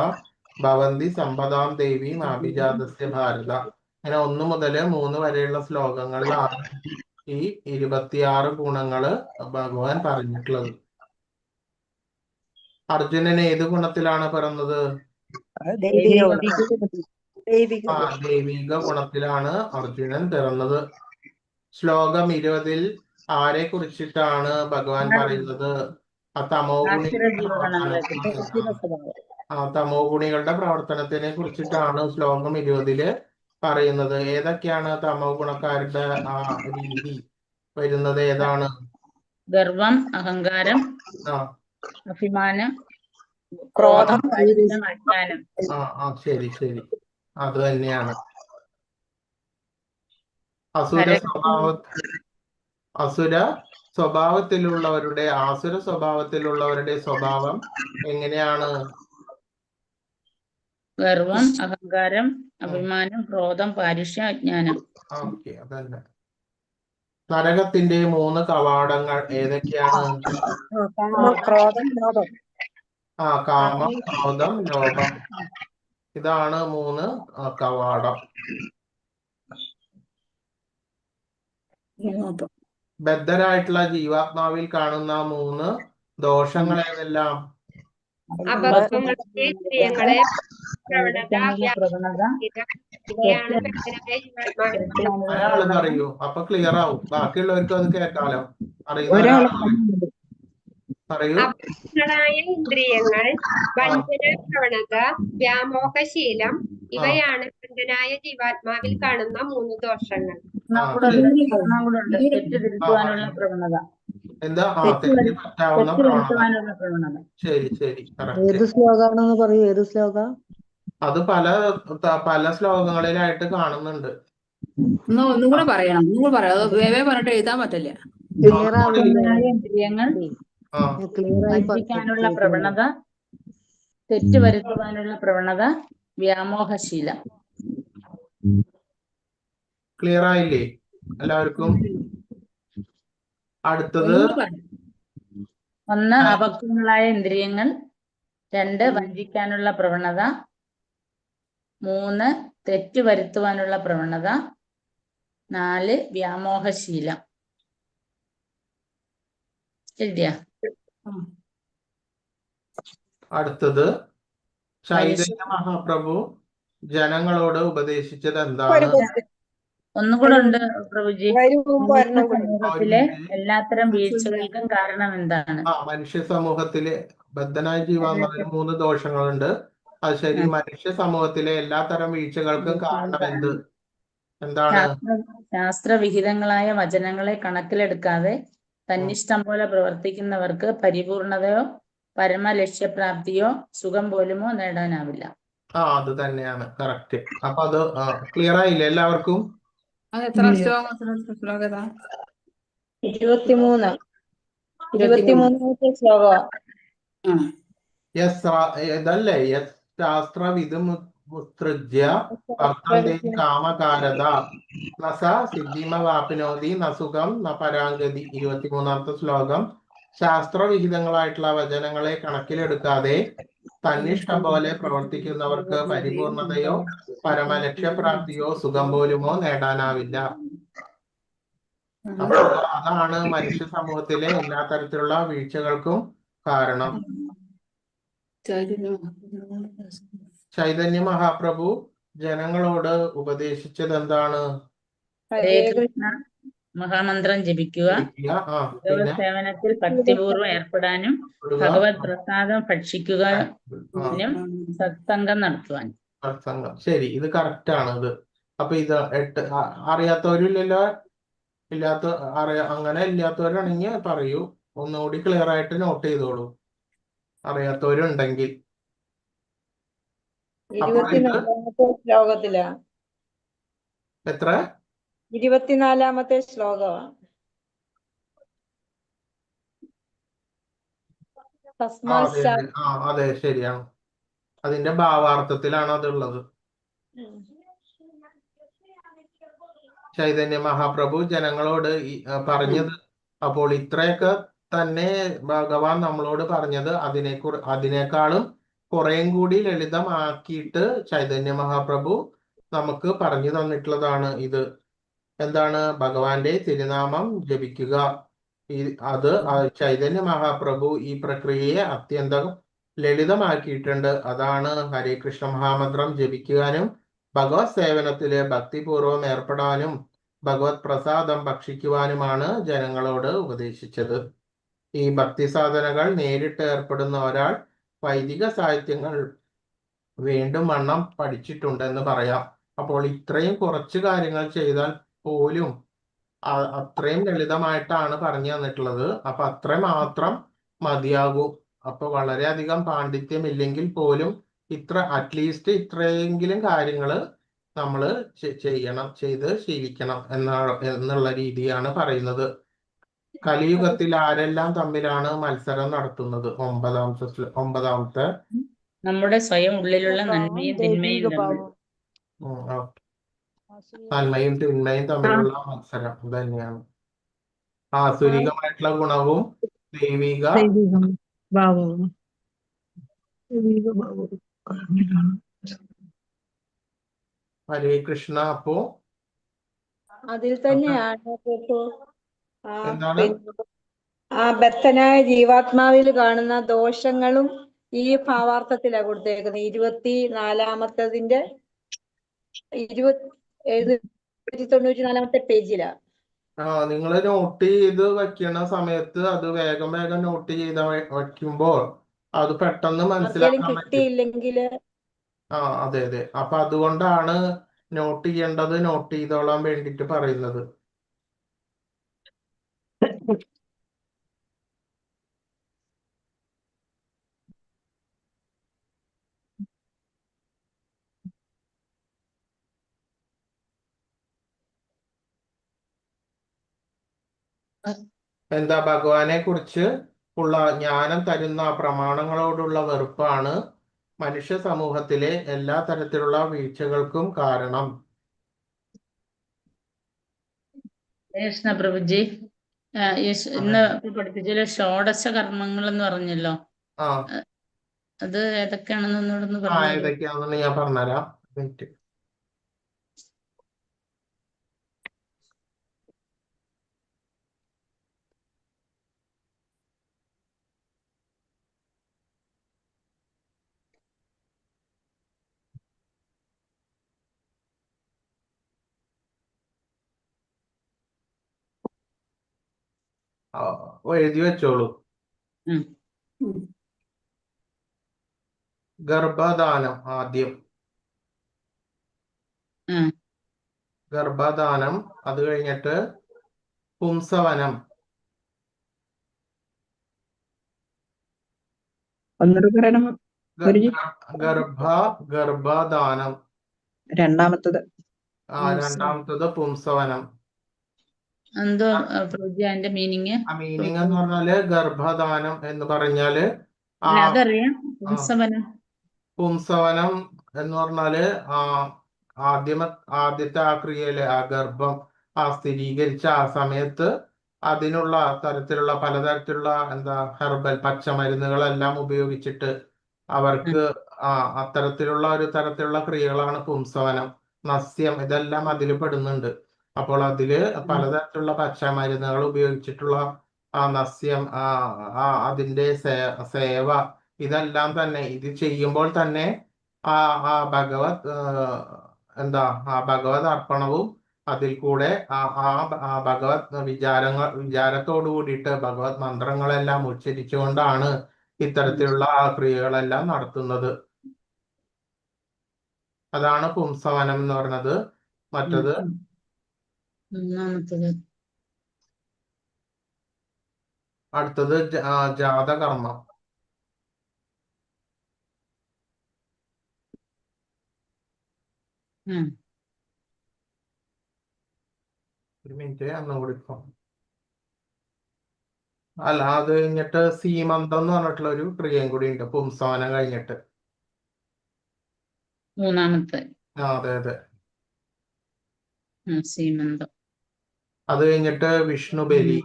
ഭവന്തി സമ്പദാം ദേവി അഭിജാതസ്യ ഭാരത. അങ്ങനെ 1 മുതൽ 3 വരെയുള്ള ശ്ലോകങ്ങളിലാണ് ഈ 26 ഗുണങ്ങള് ഭഗവാൻ പറഞ്ഞിട്ടുള്ളത്. അർജുനൻ ഏത് ഗുണത്തിലാണ് പിറന്നത്? ദൈവിക ഗുണത്തിലാണ് അർജുനൻ പിറന്നത്. ശ്ലോകം 20 ആരെ കുറിച്ചിട്ടാണ് ഭഗവാൻ പറയുന്നത്? തമോ ഗുണികളുടെ പ്രവർത്തനത്തിനെ കുറിച്ചിട്ടാണ് ശ്ലോകം 20 പറയുന്നത്. ഏതൊക്കെയാണ് തമോ ഗുണക്കാരുടെ രീതി വരുന്നത്? ഏതാണ്? ഗർവം, അഹങ്കാരം, അഭിമാനം, ക്രോധം, അജ്ഞാനം. ശരി അത് തന്നെയാണ്. ആസുര സ്വഭാവത്തിലുള്ളവരുടെ സ്വഭാവം എങ്ങനെയാണ്? ഗർവം, അഹങ്കാരം, അഭിമാനം, ക്രോധം, പാരുഷ്യം, അജ്ഞാനം. അതന്നെ. നരകത്തിന്റെ 3 കവാടങ്ങൾ ഏതൊക്കെയാണ്? കാമം, ക്രോധം, ലോഭം. കാമം, ക്രോധം, ലോഭം. ഇതാണ് 3 കവാടം. ബദ്ധരായിട്ടുള്ള ജീവാത്മാവിൽ കാണുന്ന 3 ദോഷങ്ങൾ ഏതെല്ലാം? ഒരാള് പറയൂ, അപ്പൊ ക്ലിയർ ആവും. ബാക്കിയുള്ളവർക്ക് അത് കേൾക്കാലോ. അറിയുന്ന പറയൂ. ഇന്ദ്രിയങ്ങൾ, വഞ്ചന പ്രവണത, വ്യാമോഹശീലം, ഇവയാണ് ബദ്ധനായ ജീവാത്മാവിൽ കാണുന്ന 3 ദോഷങ്ങൾ. തെറ്റുതിരുത്തുവാനുള്ള പ്രവണത. എന്താ? തെറ്റുപറ്റാവുന്ന പ്രവണത. ശരി ഏത് ശ്ലോകാണെന്ന് പറയൂ. ഏത് ശ്ലോക? അത് പല ശ്ലോകങ്ങളിലായിട്ട് കാണുന്നുണ്ട്. ഒന്നും കൂടെ പറയണം. അത് വേവേ പറഞ്ഞിട്ട് എഴുതാൻ പറ്റില്ല. ഇന്ദ്രിയങ്ങൾ, വഞ്ചിക്കാനുള്ള പ്രവണത, തെറ്റ് വരുത്തുവാനുള്ള പ്രവണത, വ്യാമോഹശീലം. ക്ലിയർ ആയില്ലേ എല്ലാവർക്കും? അടുത്തത് 1 അപക്വങ്ങളായ ഇന്ദ്രിയങ്ങൾ, 2 വഞ്ചിക്കാനുള്ള പ്രവണത, 3 തെറ്റ് വരുത്തുവാനുള്ള പ്രവണത, 4 വ്യാമോഹശീലം. ശരിയാ? അടുത്തത് ചൈതന്യ മഹാപ്രഭു ജനങ്ങളോട് ഉപദേശിച്ചത് എന്താണ്? ഒന്നുകൂടെ ഉണ്ട് പ്രഭുജി. സമൂഹത്തിലെ എല്ലാത്തരം വീഴ്ചകൾക്കും കാരണം എന്താണ്? മനുഷ്യ സമൂഹത്തിലെ ബദ്ധനായ ജീവാത്മാവിന് 3 ദോഷങ്ങളുണ്ട്. അത് ശരി. മനുഷ്യ സമൂഹത്തിലെ എല്ലാത്തരം വീഴ്ചകൾക്കും കാരണം എന്താണ്? ശാസ്ത്രവിഹിതങ്ങളായ വചനങ്ങളെ കണക്കിലെടുക്കാതെ തന്നിഷ്ടം പോലെ പ്രവർത്തിക്കുന്നവർക്ക് പരിപൂർണതയോ പരമലക്ഷ്യപ്രാപ്തിയോ സുഖം പോലുമോ നേടാനാവില്ല. അത് തന്നെയാണ് കറക്റ്റ്. അപ്പൊ അത് ക്ലിയർ ആയില്ലേ എല്ലാവർക്കും? 23 ശ്ലോകം. ഇതല്ലേ? ശാസ്ത്രവിധുമുത്സൃജ്യ വർത്തന്തേ കാമകാരത നസ സിദ്ധിമവാപ്നോതി നസുഖം ന പരാഗതി. 23ാമത്തെ ശ്ലോകം. ശാസ്ത്രവിഹിതങ്ങളായിട്ടുള്ള വചനങ്ങളെ കണക്കിലെടുക്കാതെ തന്നിഷ്ടം പോലെ പ്രവർത്തിക്കുന്നവർക്ക് പരിപൂർണതയോ പരമലക്ഷ്യപ്രാപ്തിയോ സുഖം പോലുമോ നേടാനാവില്ല. അപ്പോൾ അതാണ് മനുഷ്യ സമൂഹത്തിലെ എല്ലാ തരത്തിലുള്ള വീഴ്ചകൾക്കും കാരണം. ചൈതന്യ മഹാപ്രഭു ജനങ്ങളോട് ഉപദേശിച്ചത് എന്താണ്? മഹാമന്ത്രം ജപിക്കുക, ജപിക്കുക. ഭഗവത് പിന്നെ സേവനത്തിൽ ഭക്തിപൂർവ്വം ഏർപ്പെടാനും, ഇടുക. ഭഗവത് പ്രസാദം ഭക്ഷിക്കുവാനും ആ, സത്സംഗം നടത്തുവാനും. സത്സംഗം. ശരി, ഇത് കറക്റ്റ് ആണ്. ഇത് അപ്പൊ ഇത് 8 അറിയാത്തവരില്ലല്ലോ. അങ്ങനെ ഇല്ലാത്തവരാണെങ്കിൽ പറയൂ, ഒന്നുകൂടി ക്ലിയർ ആയിട്ട് നോട്ട് ചെയ്തോളൂ അറിയാത്തവരുണ്ടെങ്കിൽ. അപ്പൊ ഇത് 24-ാമത്തെ ശ്ലോകത്തിലാ. എത്ര? 24-ാമത്തെ ശ്ലോകമാണ്. അതെ അതെ, അതെ ശരിയാണ്. അതിന്റെ ഭാവാർത്ഥത്തിലാണ് അതുള്ളത്. ചൈതന്യ മഹാപ്രഭു ജനങ്ങളോട് പറഞ്ഞത്. അപ്പോൾ ഇത്രയൊക്കെ തന്നെ ഭഗവാൻ നമ്മളോട് പറഞ്ഞത് അതിനേക്കാളും കുറേയും കൂടി ലളിതമാക്കിയിട്ട് ചൈതന്യ മഹാപ്രഭു നമുക്ക് പറഞ്ഞു തന്നിട്ടുള്ളതാണ് ഇത്. എന്താണ്? ഭഗവാന്റെ തിരുനാമം ജപിക്കുക. അത് ചൈതന്യ മഹാപ്രഭു ഈ പ്രക്രിയയെ അത്യന്തം ലളിതമാക്കിയിട്ടുണ്ട്. അതാണ് ഹരേ കൃഷ്ണ മഹാമന്ത്രം ജപിക്കുവാനും ഭഗവത് സേവനത്തില് ഭക്തിപൂർവം ഏർപ്പെടാനും ഭഗവത് പ്രസാദം ഭക്ഷിക്കുവാനുമാണ് ജനങ്ങളോട് ഉപദേശിച്ചത്. ഈ ഭക്തി സാധനകൾ നേരിട്ട് ഏർപ്പെടുന്ന ഒരാൾ വൈദിക സാഹിത്യങ്ങൾ വീണ്ടും വണ്ണം പഠിച്ചിട്ടുണ്ടെന്ന് പറയാം. അപ്പോൾ ഇത്രയും കുറച്ച് കാര്യങ്ങൾ ചെയ്താൽ പോലും അത്രയും ലളിതമായിട്ടാണ് പറഞ്ഞു തന്നിട്ടുള്ളത്. അപ്പൊ അത്ര മാത്രം മതിയാകും. അപ്പൊ വളരെയധികം പാണ്ഡിത്യമില്ലെങ്കിൽ പോലും അറ്റ്ലീസ്റ്റ് ഇത്രയെങ്കിലും കാര്യങ്ങൾ നമ്മൾ ചെയ്ത് ശീലിക്കണം എന്നുള്ള രീതിയാണ് പറയുന്നത്. കലിയുഗത്തിൽ ആരെല്ലാം തമ്മിലാണ് മത്സരം നടത്തുന്നത്? 9-ാമത്തെ നമ്മുടെ സ്വയം ഉള്ളിലുള്ള നന്മയും തിന്മയും തമ്മിൽ. നന്മയും തിന്മയും തമ്മിലുള്ള മത്സരം തന്നെയാണ്. ആസുരികമായിട്ടുള്ള ഗുണവും ദൈവിക ഭാവവും ദൈവിക ഭാവവും കാരണമാണ്. ഹരേ കൃഷ്ണ. അപ്പോ അതിൽ തന്നെയാണ് കേട്ടോ എന്താണ്? ആ ബദ്ധനായ ജീവാത്മാവിൽ കാണുന്ന ദോഷങ്ങളും ഈ ഭാവാർത്ഥത്തിലാണ് കൊടുത്തേക്കുന്നത്. 24-ാമത്തതിന്റെ 794-ാമത്തെ പേജിലാ. നിങ്ങൾ നോട്ട് ചെയ്ത് വെക്കണ സമയത്ത് അത് വേഗം നോട്ട് ചെയ്ത് വയ്ക്കുമ്പോൾ അത് പെട്ടെന്ന് മനസ്സിലാക്കാൻ പറ്റും. കിട്ടിയില്ലെങ്കിൽ അതെ അതെ. അപ്പൊ അതുകൊണ്ടാണ് നോട്ട് ചെയ്യേണ്ടത് നോട്ട് ചെയ്തോളാൻ വേണ്ടിട്ട് പറയുന്നത്. എന്താ? ഭഗവാനെ കുറിച്ച് ഉള്ള ജ്ഞാനം തരുന്ന പ്രമാണങ്ങളോടുള്ള വെറുപ്പാണ് മനുഷ്യ സമൂഹത്തിലെ എല്ലാ തരത്തിലുള്ള വീഴ്ചകൾക്കും കാരണം. കൃഷ്ണ പ്രഭുജി, ഇന്ന് പഠിപ്പിച്ചതില് ഷോഡശ കർമ്മങ്ങൾ എന്ന് പറഞ്ഞല്ലോ, അത് ഏതൊക്കെയാണെന്നൊന്നുകൂടെ പറഞ്ഞു. ഏതൊക്കെയാണെന്ന് ഞാൻ പറഞ്ഞുതരാം. എഴുതി വെച്ചോളൂ. ഗർഭദാനം ആദ്യം. ഗർഭദാനം. അത് കഴിഞ്ഞിട്ട് പുംസവനം. ഗർഭദാനം. രണ്ടാമത്തത് പുംസവനം. എന്തോ പ്രഭുജി അതിന്റെ മീനിങ്? മീനിങ് എന്ന് പറഞ്ഞാല് ഗർഭദാനം എന്ന് പറഞ്ഞാല് അതറിയാം. പുംസവനം എന്ന് പറഞ്ഞാല് ആദ്യത്തെ ആ ക്രിയയില് ആ ഗർഭം സ്ഥിരീകരിച്ച ആ സമയത്ത് അതിനുള്ള തരത്തിലുള്ള പലതരത്തിലുള്ള ഹെർബൽ പച്ചമരുന്നുകളെല്ലാം ഉപയോഗിച്ചിട്ട് അവർക്ക് അത്തരത്തിലുള്ള ഒരു തരത്തിലുള്ള ക്രിയകളാണ് പുംസവനം. നസ്യം ഇതെല്ലാം അതിൽ പെടുന്നുണ്ട്. അപ്പോൾ അതില് പലതരത്തിലുള്ള പച്ചമരുന്നുകൾ ഉപയോഗിച്ചിട്ടുള്ള നസ്യം, അതിന്റെ സേവ, ഇതെല്ലാം തന്നെ ഇത് ചെയ്യുമ്പോൾ തന്നെ ഭഗവത് ഭഗവത് അർപ്പണവും അതിൽ കൂടെ ആ ഭഗവത് വിചാരത്തോടു കൂടിയിട്ട് ഭഗവത് മന്ത്രങ്ങളെല്ലാം ഉച്ചരിച്ചുകൊണ്ടാണ് ഇത്തരത്തിലുള്ള ആ ക്രിയകളെല്ലാം നടത്തുന്നത്. അതാണ് പുംസവനം എന്ന് പറയുന്നത്. മറ്റത് മൂന്നാമത്തത് അടുത്തത് ജാതകർമ്മം. ഒരു മിനിറ്റ്, ഒന്നും കൂടി അല്ല, അത് കഴിഞ്ഞിട്ട് സീമന്തം എന്ന് പറഞ്ഞിട്ടുള്ള ഒരു ക്രിയയും കൂടി ഉണ്ട് പുംസവനം കഴിഞ്ഞിട്ട്. മൂന്നാമത്തെ അതെ അതെ. സീമന്തം. അത് കഴിഞ്ഞിട്ട് വിഷ്ണുബലി.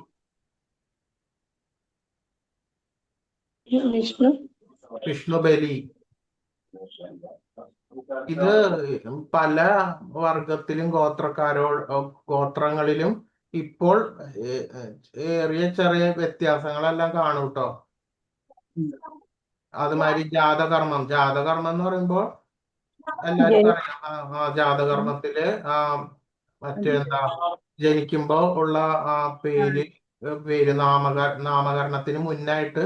വിഷ്ണുബലി ഇത് പല വർഗത്തിലും ഗോത്രങ്ങളിലും ഇപ്പോൾ ഏറിയ ചെറിയ വ്യത്യാസങ്ങളെല്ലാം കാണും കേട്ടോ. അതുമാതിരി ജാതകർമ്മം എന്ന് പറയുമ്പോൾ എല്ലാവർക്കും അറിയാം. ജാതകർമ്മത്തില് മറ്റെന്താ ജനിക്കുമ്പോ ഉള്ള ആ പേര് നാമകരണത്തിന് മുന്നായിട്ട്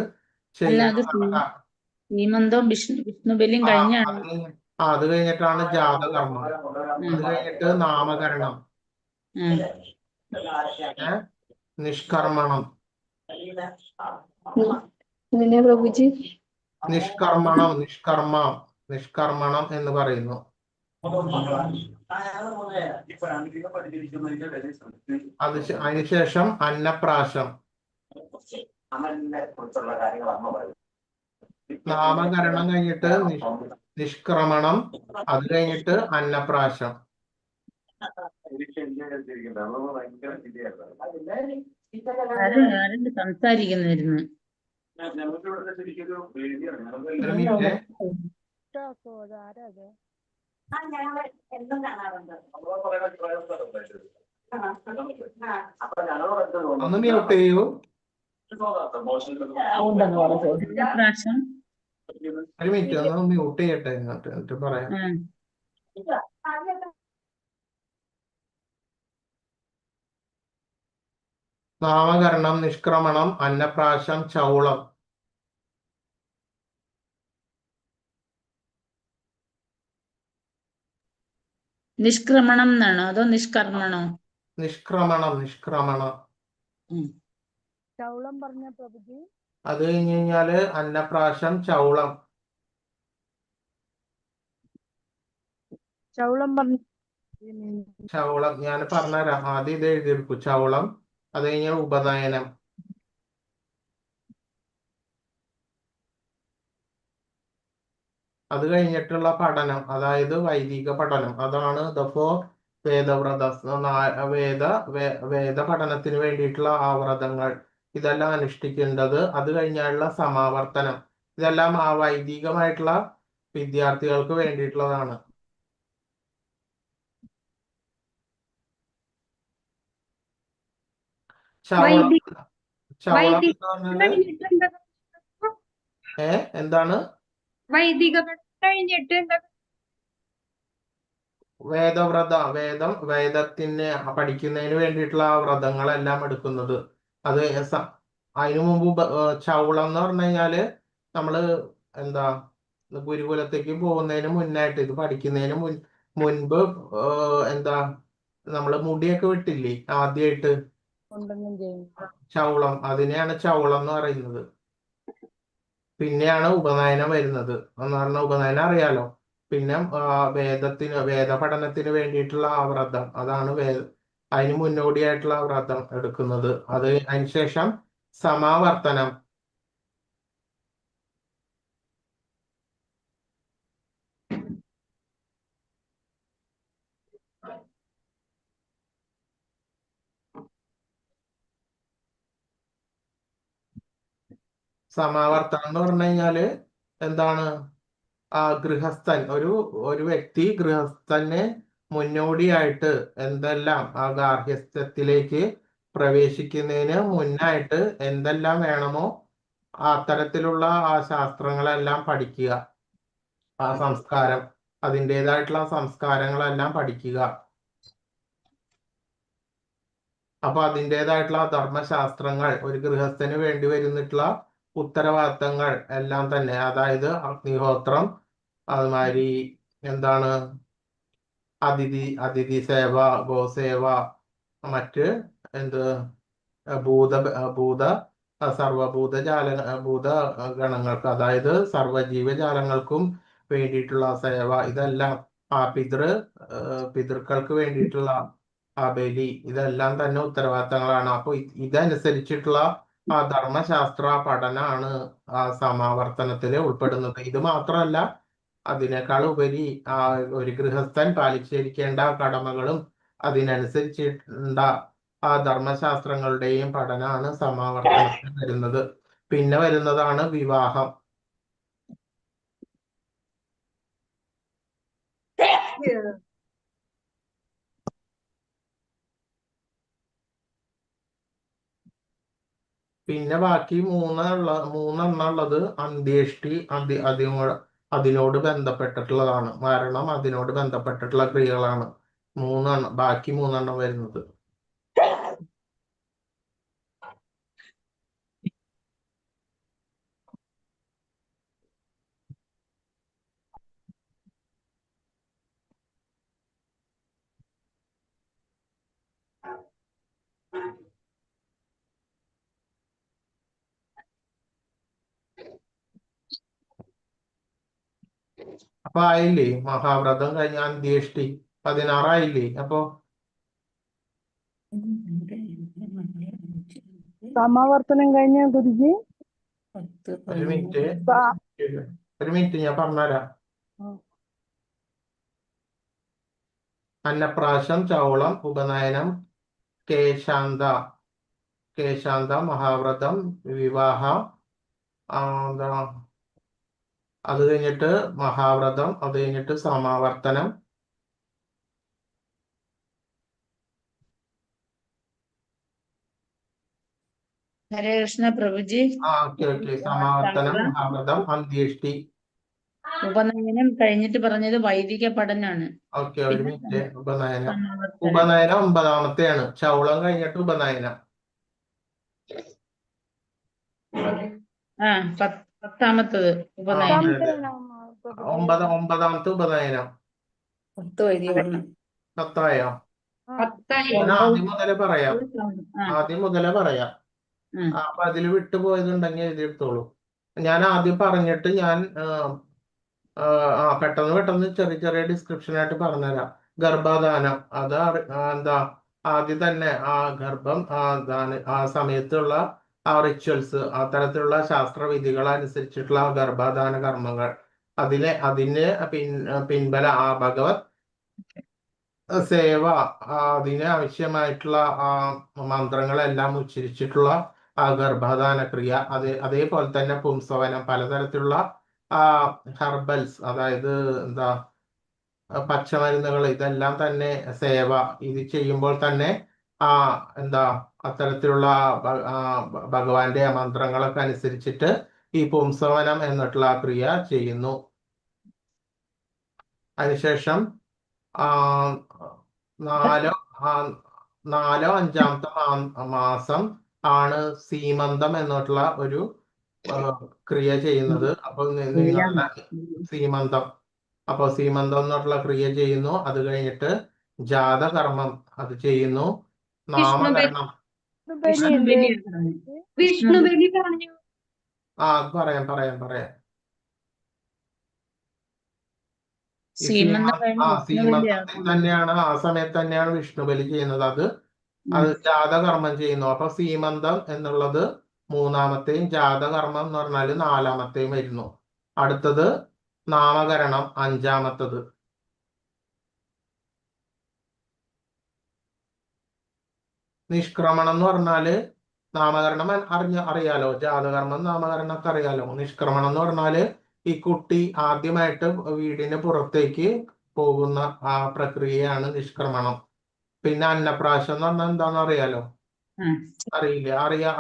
ചെയ്യുന്ന സീമന്തവും വിഷ്ണുബലിയും കഴിഞ്ഞാണ്. അത് കഴിഞ്ഞിട്ടാണ് ജാതകർമ്മം. അത് കഴിഞ്ഞിട്ട് നാമകരണം, നിഷ്കർമ്മണം. നിഷ്കർമ്മണം എന്ന് പറയുന്നു. അതിനുശേഷം അന്നപ്രാശം. നാമകരണം കഴിഞ്ഞിട്ട് നിഷ്ക്രമണം, അത് കഴിഞ്ഞിട്ട് അന്നപ്രാശം. സംസാരിക്കുന്നിരുന്നു. ഒരു മിനിറ്റ്. ഒന്ന് മ്യൂട്ട് ചെയ്യൂ. ഒരു മിനിറ്റ്, ഒന്ന് മ്യൂട്ട് ചെയ്യട്ടെ എന്നിട്ട് പറയാം. നാമകരണം, നിഷ്ക്രമണം, അന്നപ്രാശം, ചൗളം. നിഷ്ക്രമണം എന്നാണോ അതോ നിഷ്കർമ്മണോ? നിഷ്ക്രമണം. ചൗളം പറഞ്ഞ പ്രഭുജി. അത് കഴിഞ്ഞ് കഴിഞ്ഞാല് അന്നപ്രാശം, ചൗളം. ചൗളം ഞാൻ പറഞ്ഞുതരാം. ആദ്യം ഇത് എഴുതിയെടുക്കും. ചൗളം, അത് കഴിഞ്ഞ ഉപനയനം. അത് കഴിഞ്ഞിട്ടുള്ള പഠനം, അതായത് വൈദിക പഠനം. അതാണ് വേദവ്രത. വേദ പഠനത്തിന് വേണ്ടിയിട്ടുള്ള ആ വ്രതങ്ങൾ ഇതെല്ലാം അനുഷ്ഠിക്കേണ്ടത്. അത് കഴിഞ്ഞാലുള്ള സമാവർത്തനം. ഇതെല്ലാം ആ വൈദികമായിട്ടുള്ള വിദ്യാർത്ഥികൾക്ക് വേണ്ടിയിട്ടുള്ളതാണ്. എന്താണ് വൈദിക കഴിഞ്ഞിട്ട് വേദത്തിന് പഠിക്കുന്നതിന് വേണ്ടിയിട്ടുള്ള ആ വ്രതങ്ങളെല്ലാം എടുക്കുന്നത്. അത് അതിനു മുമ്പ് ചൗളം എന്ന് പറഞ്ഞു കഴിഞ്ഞാല് നമ്മള് എന്താ ഗുരുകുലത്തേക്ക് പോകുന്നതിന് മുന്നായിട്ട്, ഇത് പഠിക്കുന്നതിന് മുൻപ് എന്താ നമ്മള് മുടിയൊക്കെ വിട്ടില്ലേ ആദ്യമായിട്ട്, ചൗളം. അതിനെയാണ് ചൗളം എന്ന് പറയുന്നത്. പിന്നെയാണ് ഉപനയനം വരുന്നത്. എന്ന് പറഞ്ഞാൽ ഉപനയനം അറിയാലോ. പിന്നെ വേദ പഠനത്തിന് വേണ്ടിയിട്ടുള്ള ആ വ്രതം, അതാണ് അതിന് മുന്നോടിയായിട്ടുള്ള വ്രതം എടുക്കുന്നത്. അതിനുശേഷം സമാവർത്തനം. സമാവർത്തനം എന്ന് പറഞ്ഞു കഴിഞ്ഞാല് എന്താണ്? ഗൃഹസ്ഥൻ, ഒരു വ്യക്തി ഗൃഹസ്ഥന് മുന്നോടിയായിട്ട് എന്തെല്ലാം ആ ഗാർഹസ്ഥ്യത്തിലേക്ക് പ്രവേശിക്കുന്നതിന് മുന്നായിട്ട് എന്തെല്ലാം വേണമോ അത്തരത്തിലുള്ള ആ ശാസ്ത്രങ്ങളെല്ലാം പഠിക്കുക. ആ അതിൻ്റെതായിട്ടുള്ള സംസ്കാരങ്ങളെല്ലാം പഠിക്കുക. അപ്പൊ അതിൻ്റെതായിട്ടുള്ള ധർമ്മശാസ്ത്രങ്ങൾ, ഒരു ഗൃഹസ്ഥന് വേണ്ടി വരുന്നിട്ടുള്ള ഉത്തരവാദിത്തങ്ങൾ എല്ലാം തന്നെ, അതായത് അഗ്നിഹോത്രം, അതുമാതിരി എന്താണ് അതിഥി സേവ, ഗോസേവ, മറ്റ് എന്ത് ഭൂത ഭൂത ഭൂത ഗണങ്ങൾക്ക്, അതായത് സർവ്വജീവജാലങ്ങൾക്കും വേണ്ടിയിട്ടുള്ള സേവ, ഇതെല്ലാം പിതൃക്കൾക്ക് വേണ്ടിയിട്ടുള്ള ബലി, ഇതെല്ലാം തന്നെ ഉത്തരവാദിത്തങ്ങളാണ്. അപ്പൊ ഇതനുസരിച്ചിട്ടുള്ള ധർമ്മശാസ്ത്ര പഠനമാണ് സമാവർത്തനത്തിൽ ഉൾപ്പെടുന്നത്. ഇത് മാത്രമല്ല, അതിനേക്കാൾ ഉപരി ഒരു ഗൃഹസ്ഥൻ പാലിച്ചിരിക്കേണ്ട കടമകളും അതിനനുസരിച്ചിട്ടുള്ള ധർമ്മശാസ്ത്രങ്ങളുടെയും പഠനമാണ് സമാവർത്തനത്തിൽ വരുന്നത്. പിന്നെ വരുന്നതാണ് വിവാഹം. പിന്നെ ബാക്കി മൂന്നെണ്ണം ഉള്ളത് അന്ത്യേഷ്ടി, അതിനോട് ബന്ധപ്പെട്ടിട്ടുള്ളതാണ്. മരണം അതിനോട് ബന്ധപ്പെട്ടിട്ടുള്ള ക്രിയകളാണ് ബാക്കി മൂന്നെണ്ണം വരുന്നത്. അപ്പൊ ആയില്ലേ, മഹാവ്രതം കഴിഞ്ഞ അന്ത്യേഷ്ടി 16 അപ്പൊ സമാവർത്തനം കഴിഞ്ഞ ഗുരുജി ഒരു മിനിറ്റ് ഞാൻ പറഞ്ഞുതരാം. അന്നപ്രാശം, ചൗളം, ഉപനയനം, കേശാന്ത, മഹാവ്രതം, വിവാഹ, അത് കഴിഞ്ഞിട്ട് മഹാവ്രതം, അത് കഴിഞ്ഞിട്ട് സമാവർത്തനം, ഹരേ കൃഷ്ണ പ്രഭുജി. സമാവർത്തനം, മഹാവ്രതം, അന്ത്യേഷ്ടി. ഉപനയനം കഴിഞ്ഞിട്ട് പറഞ്ഞത് വൈദിക പഠനാണ്. ഒരു മിനിറ്റ്. ഉപനയനം 9-ാമത്തെയാണ്. ചൗളം കഴിഞ്ഞിട്ട് ഉപനയനം. 10-ാമത്തത് ഉപനയനം. 9-ാമത്തെ ഉപനയനം. 10 വൈദിക പഠനം. 10ആയോ? ഞാൻ ആദ്യം മുതലേ പറയാം. അപ്പൊ അതിൽ വിട്ടുപോയതുണ്ടെങ്കിൽ എഴുതിയെടുത്തോളൂ. ഞാൻ ആദ്യം പറഞ്ഞിട്ട് ഞാൻ പെട്ടെന്ന് ചെറിയ ഡിസ്ക്രിപ്ഷൻ ആയിട്ട് പറഞ്ഞുതരാം. ഗർഭധാനം, അത് എന്താ, ആദ്യം തന്നെ ഗർഭം സമയത്തുള്ള റിച്വൽസ്, അത്തരത്തിലുള്ള ശാസ്ത്രവിധികൾ അനുസരിച്ചിട്ടുള്ള ഗർഭധാന കർമ്മങ്ങൾ, അതിന് പിൻബല ഭഗവത് സേവ, അതിന് ആവശ്യമായിട്ടുള്ള മന്ത്രങ്ങളെല്ലാം ഉച്ചരിച്ചിട്ടുള്ള ഗർഭധാന ക്രിയ, അതേപോലെ തന്നെ പുംസവനം, പലതരത്തിലുള്ള ഹെർബൽസ്, അതായത് എന്താ പച്ചമരുന്നുകൾ, ഇതെല്ലാം തന്നെ സേവ, ഇത് ചെയ്യുമ്പോൾ തന്നെ എന്താ അത്തരത്തിലുള്ള ഭഗവാന്റെ മന്ത്രങ്ങളൊക്കെ അനുസരിച്ചിട്ട് ഈ പുംസവനം എന്നിട്ടുള്ള ക്രിയ ചെയ്യുന്നു. അതിനുശേഷം 4-5-ാമത്തെ മാസം ആണ് സീമന്തം എന്നിട്ടുള്ള ഒരു ക്രിയ ചെയ്യുന്നത്. അപ്പൊ നിങ്ങളുടെ സീമന്തം എന്നുള്ള ക്രിയ ചെയ്യുന്നു. അത് കഴിഞ്ഞിട്ട് ജാതകർമ്മം അത് ചെയ്യുന്നു. നാമകരണം. വിഷ്ണുബലി പറഞ്ഞു. പറയാം. സീമന്തത്തിൽ തന്നെയാണ്, ആ സമയത്ത് തന്നെയാണ് വിഷ്ണുബലി ചെയ്യുന്നത്. അത് ജാതകർമ്മം ചെയ്യുന്നു. അപ്പൊ സീമന്തം എന്നുള്ളത് 3-ാമത്തെയും ജാതകർമ്മം എന്ന് പറഞ്ഞാൽ 4-ാമത്തെയും വരുന്നു. അടുത്തത് നാമകരണം 5-ാമത്തത്. നിഷ്ക്രമണം എന്ന് പറഞ്ഞാല് നാമകരണം അറിയാലോ, ജാതകർമ്മം നാമകരണം ഒക്കെ അറിയാലോ. നിഷ്ക്രമണം എന്ന് പറഞ്ഞാല് ഈ കുട്ടി ആദ്യമായിട്ട് വീടിന് പുറത്തേക്ക് പോകുന്ന പ്രക്രിയയാണ് നിഷ്ക്രമണം. പിന്നെ അന്നപ്രാശം എന്ന് പറഞ്ഞാൽ എന്താണെന്ന് അറിയാലോ? അറിയില്ല.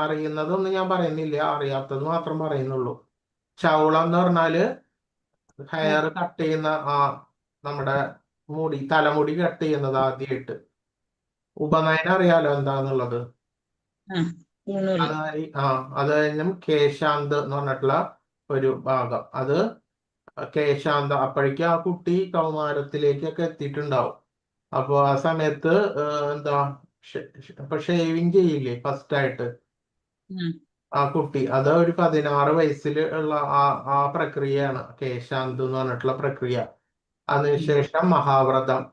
അറിയുന്നതൊന്നും ഞാൻ പറയുന്നില്ല, അറിയാത്തത് മാത്രം പറയുന്നുള്ളൂ. ചൗളം എന്ന് പറഞ്ഞാല് ഹെയർ കട്ട് ചെയ്യുന്ന, നമ്മുടെ തലമുടി കട്ട് ചെയ്യുന്നത് ആദ്യമായിട്ട്. ഉപനയനം അറിയാലോ എന്താന്നുള്ളത്. ആ പൂണൂല്. അത് കഴിഞ്ഞും കേശാന്ത് എന്ന് പറഞ്ഞിട്ടുള്ള ഒരു ഭാഗം. അത് കേശാന്ത അപ്പോഴേക്കും ആ കുട്ടി കൗമാരത്തിലേക്കൊക്കെ എത്തിയിട്ടുണ്ടാവും. അപ്പൊ ആ സമയത്ത് എന്താ ഇപ്പൊ ഷേവിങ് ചെയ്യില്ലേ ഫസ്റ്റ് ആയിട്ട് ഉം. ആ കുട്ടി, അത് ഒരു 16 വയസ്സിൽ ഉള്ള ആ പ്രക്രിയയാണ് കേശാന്ത് എന്ന് പറഞ്ഞിട്ടുള്ള പ്രക്രിയ. അതിനുശേഷം മഹാവ്രതം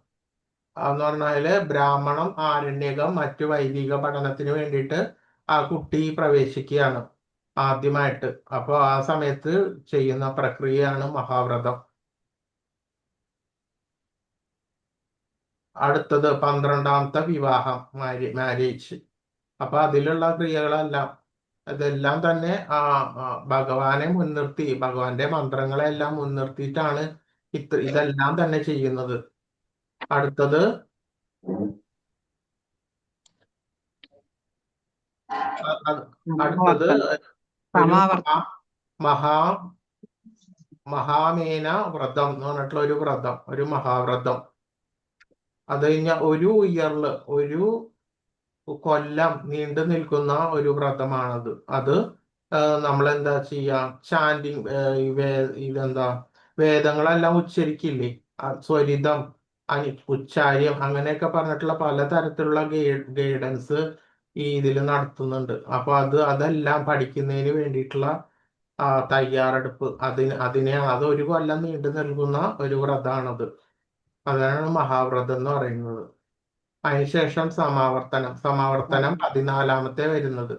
എന്ന് പറഞ്ഞാല് ബ്രാഹ്മണം, ആരണ്യകം, മറ്റു വൈദിക പഠനത്തിന് വേണ്ടിയിട്ട് ആ കുട്ടി പ്രവേശിക്കുകയാണ് ആദ്യമായിട്ട്. അപ്പൊ ആ സമയത്ത് ചെയ്യുന്ന പ്രക്രിയയാണ് മഹാവ്രതം. അടുത്തത് 12ാമത്തെ വിവാഹം, മാരേജ്. അപ്പൊ അതിലുള്ള ക്രിയകളെല്ലാം ഇതെല്ലാം തന്നെ ഭഗവാനെ മുൻനിർത്തി, ഭഗവാന്റെ മന്ത്രങ്ങളെല്ലാം മുൻനിർത്തിയിട്ടാണ് ഇതെല്ലാം തന്നെ ചെയ്യുന്നത്. അടുത്തത് അടുത്തത് ഒരു മഹാ മഹാമേന വ്രതം എന്ന് പറഞ്ഞിട്ടുള്ള ഒരു വ്രതം, ഒരു മഹാവ്രതം. അത് കഴിഞ്ഞാൽ ഒരു ഇയറില്, ഒരു കൊല്ലം നീണ്ടു നിൽക്കുന്ന ഒരു വ്രതമാണത്. അത് നമ്മളെന്താ ചെയ്യാ, ചാൻഡിങ്, ഇതെന്താ വേദങ്ങളെല്ലാം ഉച്ചരിക്കില്ലേ, സ്വരിതം, ഉച്ചാര്യം, അങ്ങനെയൊക്കെ പറഞ്ഞിട്ടുള്ള പലതരത്തിലുള്ള ഗൈഡൻസ് ഈ ഇതിൽ നടത്തുന്നുണ്ട്. അപ്പൊ അതെല്ലാം പഠിക്കുന്നതിന് വേണ്ടിയിട്ടുള്ള തയ്യാറെടുപ്പ്, അത് ഒരു കൊല്ലം നീണ്ടു നിൽക്കുന്ന ഒരു വ്രതമാണത്. അതാണ് മഹാവ്രതം എന്ന് പറയുന്നത്. അതിനുശേഷം സമാവർത്തനം 14ാമത്തെ വരുന്നത്.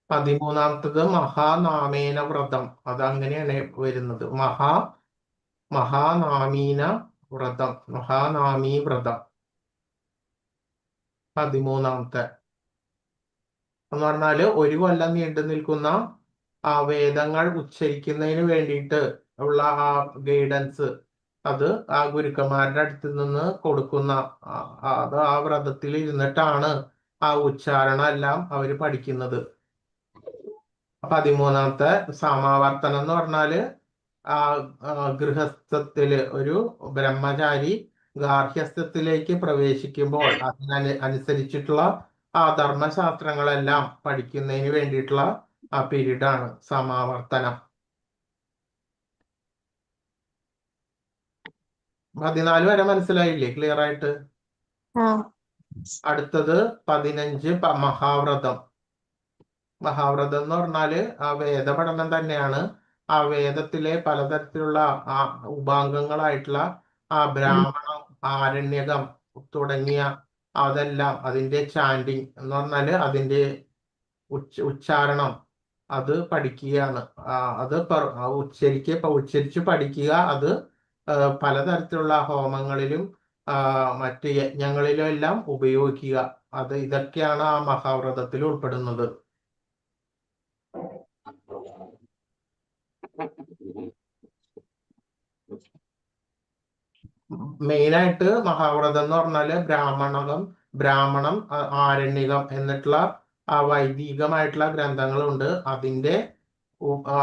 പതിമൂന്നാമത്തത് മഹാനാമേന വ്രതം. അതങ്ങനെയാണ് വരുന്നത്. മഹാനാമീന വ്രതം, മഹാനാമീ വ്രതം 13ാമത്തെ എന്ന് പറഞ്ഞാല് ഒരു കൊല്ലം നീണ്ടു നിൽക്കുന്ന ആ വേദങ്ങൾ ഉച്ചരിക്കുന്നതിന് വേണ്ടിയിട്ട് ഉള്ള ആ ഗൈഡൻസ്, അത് ആ ഗുരുക്കന്മാരുടെ അടുത്ത് നിന്ന് കൊടുക്കുന്ന അത് ആ വ്രതത്തിൽ ഇരുന്നിട്ടാണ് ആ ഉച്ചാരണം എല്ലാം അവർ പഠിക്കുന്നത്. 13ാമത്തെ സമാവർത്തനം എന്ന് പറഞ്ഞാല് ഗൃഹസ്ഥത്തില് ഒരു ബ്രഹ്മചാരി ഗാർഹസ്ഥ്യത്തിലേക്ക് പ്രവേശിക്കുമ്പോൾ അതിനനുസരിച്ചിട്ടുള്ള ആ ധർമ്മശാസ്ത്രങ്ങളെല്ലാം പഠിക്കുന്നതിന് വേണ്ടിയിട്ടുള്ള ആ പീരീഡാണ് സമാവർത്തനം. 14 വരെ മനസ്സിലായില്ലേ? ക്ലിയർ ആയിട്ട്? അടുത്തത് 15 മഹാവ്രതം. മഹാവ്രതം എന്ന് പറഞ്ഞാല് ആ വേദപഠനം തന്നെയാണ്. ആ വേദത്തിലെ പലതരത്തിലുള്ള ആ ഉപാംഗങ്ങളായിട്ടുള്ള ആ ബ്രാഹ്മണം, ആരണ്യകം തുടങ്ങിയ അതെല്ലാം, അതിന്റെ ചാൻഡിങ് എന്ന് പറഞ്ഞാല് അതിന്റെ ഉച്ചാരണം, അത് പഠിക്കുകയാണ്. അത് ഉച്ചരിച്ച് പഠിക്കുക. അത് പലതരത്തിലുള്ള ഹോമങ്ങളിലും മറ്റ് യജ്ഞങ്ങളിലും എല്ലാം ഉപയോഗിക്കുക. ഇതൊക്കെയാണ് ആ മഹാവ്രതത്തിൽ ഉൾപ്പെടുന്നത്. മെയിനായിട്ട് മഹാവ്രതം എന്ന് പറഞ്ഞാല് ബ്രാഹ്മണം, ആരണ്യകം എന്നിട്ടുള്ള ആ വൈദികമായിട്ടുള്ള ഗ്രന്ഥങ്ങളുണ്ട്.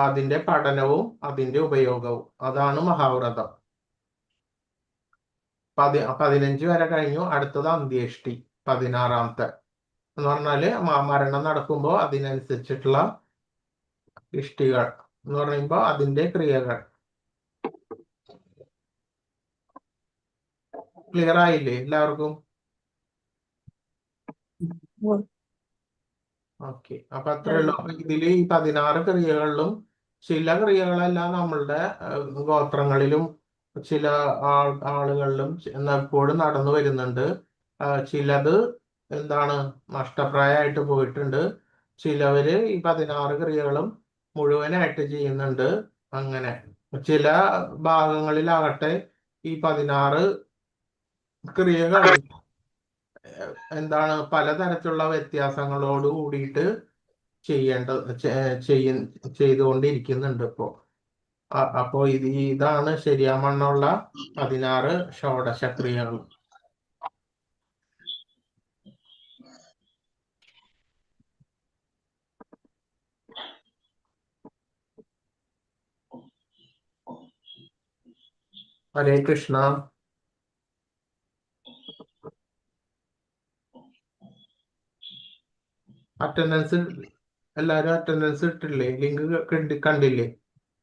അതിന്റെ പഠനവും അതിന്റെ ഉപയോഗവും, അതാണ് മഹാവ്രതം. 15 വരെ കഴിഞ്ഞു. അടുത്തത് അന്ത്യേഷ്ടി, 16ാമത്തെ എന്ന് പറഞ്ഞാല് മരണം നടക്കുമ്പോ അതിനനുസരിച്ചിട്ടുള്ള ഇഷ്ടികൾ എന്ന് പറയുമ്പോ അതിന്റെ ക്രിയകൾ. ക്ലിയർ ആയില്ലേ എല്ലാവർക്കും? ഓക്കെ, അപ്പൊ അത്രേ ഉള്ളൂ. അപ്പൊ ഇതില് ഈ 16 ക്രിയകളിലും ചില ക്രിയകളെല്ലാം നമ്മളുടെ ഗോത്രങ്ങളിലും ചില ആളുകളിലും എപ്പോഴും നടന്നു വരുന്നുണ്ട്. ചിലത് എന്താണ് നഷ്ടപ്രായമായിട്ട് പോയിട്ടുണ്ട്. ചിലവര് ഈ 16 ക്രിയകളും മുഴുവനായിട്ട് ചെയ്യുന്നുണ്ട്. അങ്ങനെ ചില ഭാഗങ്ങളിലാകട്ടെ ഈ 16 ക്രിയകൾ എന്താണ് പലതരത്തിലുള്ള വ്യത്യാസങ്ങളോട് കൂടിയിട്ട് ചെയ്തുകൊണ്ടിരിക്കുന്നുണ്ട് ഇപ്പോ. അപ്പോ ഇതാണ് ശരിയാമണ്ണുള്ള 16 ഷോഡശ ക്രിയകൾ. ഹരേ കൃഷ്ണ. അറ്റൻഡൻസ് എല്ലാരും അറ്റൻഡൻസ് ഇട്ടില്ലേ? ലിങ്ക് കണ്ടില്ലേ?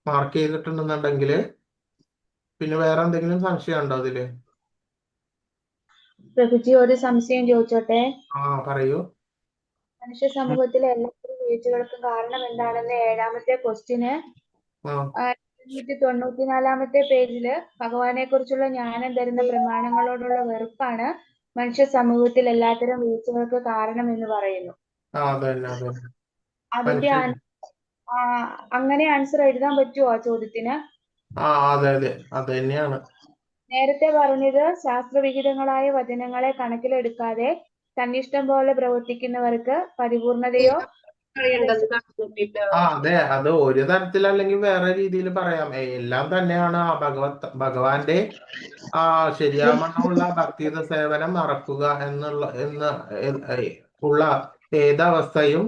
മാർക്ക് ചെയ്തിട്ടുണ്ടെന്നുണ്ടെങ്കിൽ പിന്നെ വേറെ എന്തെങ്കിലും സംശയം ഉണ്ടോ അതില്? പ്രഭുജി, ഒരു സംശയം ചോദിച്ചോട്ടെ? പറയൂ. മനുഷ്യ സമൂഹത്തിലെ എല്ലാ വീഴ്ചകൾക്കും കാരണം എന്താണെന്ന് 7ാമത്തെ ക്വസ്റ്റ്യന് 294 പേജില് ഭഗവാനെ കുറിച്ചുള്ള ജ്ഞാനം തരുന്ന പ്രമാണങ്ങളോടുള്ള വെറുപ്പാണ് മനുഷ്യ സമൂഹത്തിൽ എല്ലാത്തരം വീഴ്ചകൾക്ക് കാരണം എന്ന് പറയുന്നു. അതിന്റെ അങ്ങനെ ആൻസർ എഴുതാൻ പറ്റുമോ ആ ചോദ്യത്തിന്? അതെ അത് തന്നെയാണ്. നേരത്തെ പറഞ്ഞത് ശാസ്ത്രവിഹിതങ്ങളായ വചനങ്ങളെ കണക്കിലെടുക്കാതെ തന്നിഷ്ടം പോലെ പ്രവർത്തിക്കുന്നവർക്ക് പരിപൂർണതയോ അതെ, അത് ഒരു തരത്തിൽ അല്ലെങ്കിൽ വേറെ രീതിയിൽ പറയാം. എല്ലാം തന്നെയാണ് ഭഗവാന്റെ ശരിയാവണ്ണമുള്ള ഭക്തിയുത സേവനം മറക്കുക ഉള്ള ഏതവസ്ഥയും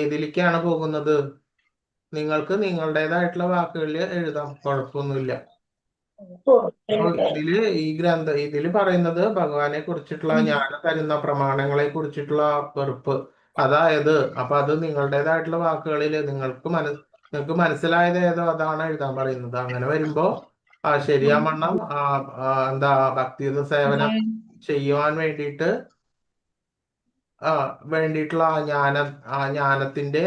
ഏതിലേക്കാണ് പോകുന്നത്? നിങ്ങൾക്ക് നിങ്ങളുടേതായിട്ടുള്ള വാക്കുകളിൽ എഴുതാം, കുഴപ്പമൊന്നുമില്ല. ഇതില് പറയുന്നത് ഭഗവാനെ കുറിച്ചിട്ടുള്ള ജ്ഞാനം തരുന്ന പ്രമാണങ്ങളെ കുറിച്ചിട്ടുള്ള വെറുപ്പ്. അതായത് അപ്പൊ അത് നിങ്ങളുടേതായിട്ടുള്ള വാക്കുകളിൽ നിങ്ങൾക്ക് മനസ്സിലായത് ഏതോ അതാണ് എഴുതാൻ പറയുന്നത്. അങ്ങനെ വരുമ്പോ ശരിയാവണ്ണം എന്താ ഭക്തിയുത സേവനം ചെയ്യുവാൻ വേണ്ടിയിട്ടുള്ള ജ്ഞാനത്തിന്റെ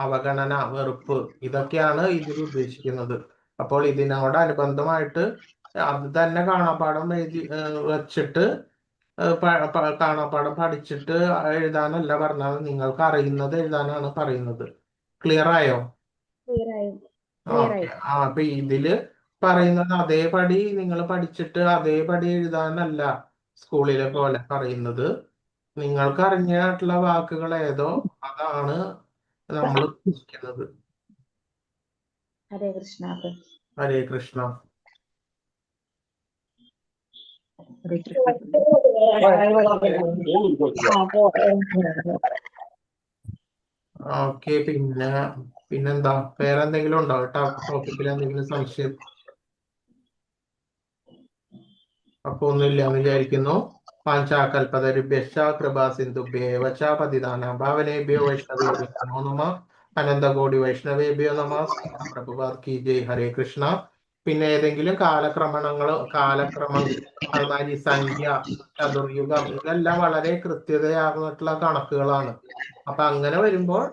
അവഗണന, വെറുപ്പ്, ഇതൊക്കെയാണ് ഇതിൽ ഉദ്ദേശിക്കുന്നത്. അപ്പോൾ ഇതിനോടനുബന്ധമായിട്ട് അത് തന്നെ കാണാപ്പാഠം വെച്ചിട്ട് കാണാപ്പാഠം പഠിച്ചിട്ട് എഴുതാനല്ല പറഞ്ഞത്, നിങ്ങൾക്ക് അറിയുന്നത് എഴുതാനാണ് പറയുന്നത്. ക്ലിയർ ആയോ? അപ്പൊ ഇതില് പറയുന്നത് അതേപടി നിങ്ങൾ പഠിച്ചിട്ട് അതേപടി എഴുതാനല്ല സ്കൂളിലെ പോലെ പറയുന്നത്. നിങ്ങൾക്ക് അറിഞ്ഞിട്ടുള്ള വാക്കുകൾ ഏതോ അതാണ് നമ്മൾ ഉദ്ദേശിക്കുന്നത്. ഹരേ കൃഷ്ണ. ഹരേ കൃഷ്ണ. ഓക്കെ, പിന്നെന്താ? വേറെ എന്തെങ്കിലും ഉണ്ടോ ടോപ്പിക്കിൽ എന്തെങ്കിലും സംശയം? അപ്പൊ ഒന്നുമില്ലാന്ന് വിചാരിക്കുന്നു. പാഞ്ചാകൽപതരുഭ്യശ്ച കൃപാ സിന്ധുഭ്യേവ ച പതിതാനാം പാവനേഭ്യോ വൈഷ്ണവേഭ്യോ നമോ നമഃ. അനന്തകോടി വൈഷ്ണവേഭ്യോ നമഃ. പ്രഭുപാദ് കി ജയ്. ഹരേ കൃഷ്ണ. പിന്നെ ഏതെങ്കിലും കാലക്രമം അതുമാതിരി സംഖ്യ, ചതുർയുഗം, ഇതെല്ലാം വളരെ കൃത്യതയാർന്നിട്ടുള്ള കണക്കുകളാണ്. അപ്പൊ അങ്ങനെ വരുമ്പോൾ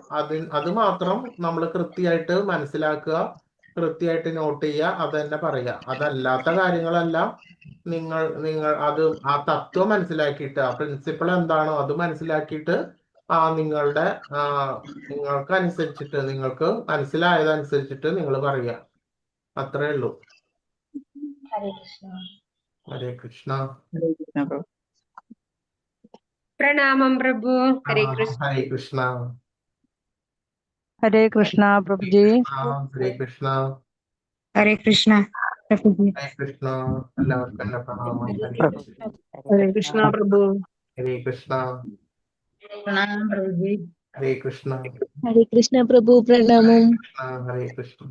അത് മാത്രം നമ്മൾ കൃത്യമായിട്ട് മനസ്സിലാക്കുക, കൃത്യമായിട്ട് നോട്ട് ചെയ്യുക, അത് തന്നെ പറയുക. അതല്ലാത്ത കാര്യങ്ങളെല്ലാം നിങ്ങൾ അത് ആ തത്വം മനസ്സിലാക്കിയിട്ട്, ആ പ്രിൻസിപ്പിൾ എന്താണോ അത് മനസ്സിലാക്കിയിട്ട് നിങ്ങൾക്ക് അനുസരിച്ചിട്ട്, നിങ്ങൾക്ക് മനസ്സിലായതനുസരിച്ചിട്ട് നിങ്ങൾ പറയുക. അത്രേ ഉള്ളൂ. ഹരേ കൃഷ്ണ. ഹരേ കൃഷ്ണ. പ്രണാമം പ്രഭു. ഹരേ കൃഷ്ണ. ഹരേ കൃഷ്ണ. ഹരേ കൃഷ്ണ പ്രഭുജി. ഹരേ കൃഷ്ണ. ഹരേ കൃഷ്ണ പ്രഭുജി. ഹരേ കൃഷ്ണ. എല്ലാവർക്കും എന്റെ പ്രണാമം. ഹരേ കൃഷ്ണ പ്രഭു. ഹരേ കൃഷ്ണ. പ്രണാമം പ്രഭുജി. ഹരേ കൃഷ്ണ. ഹരേ കൃഷ്ണ പ്രഭു, പ്രണാമം. ഹരേ കൃഷ്ണ.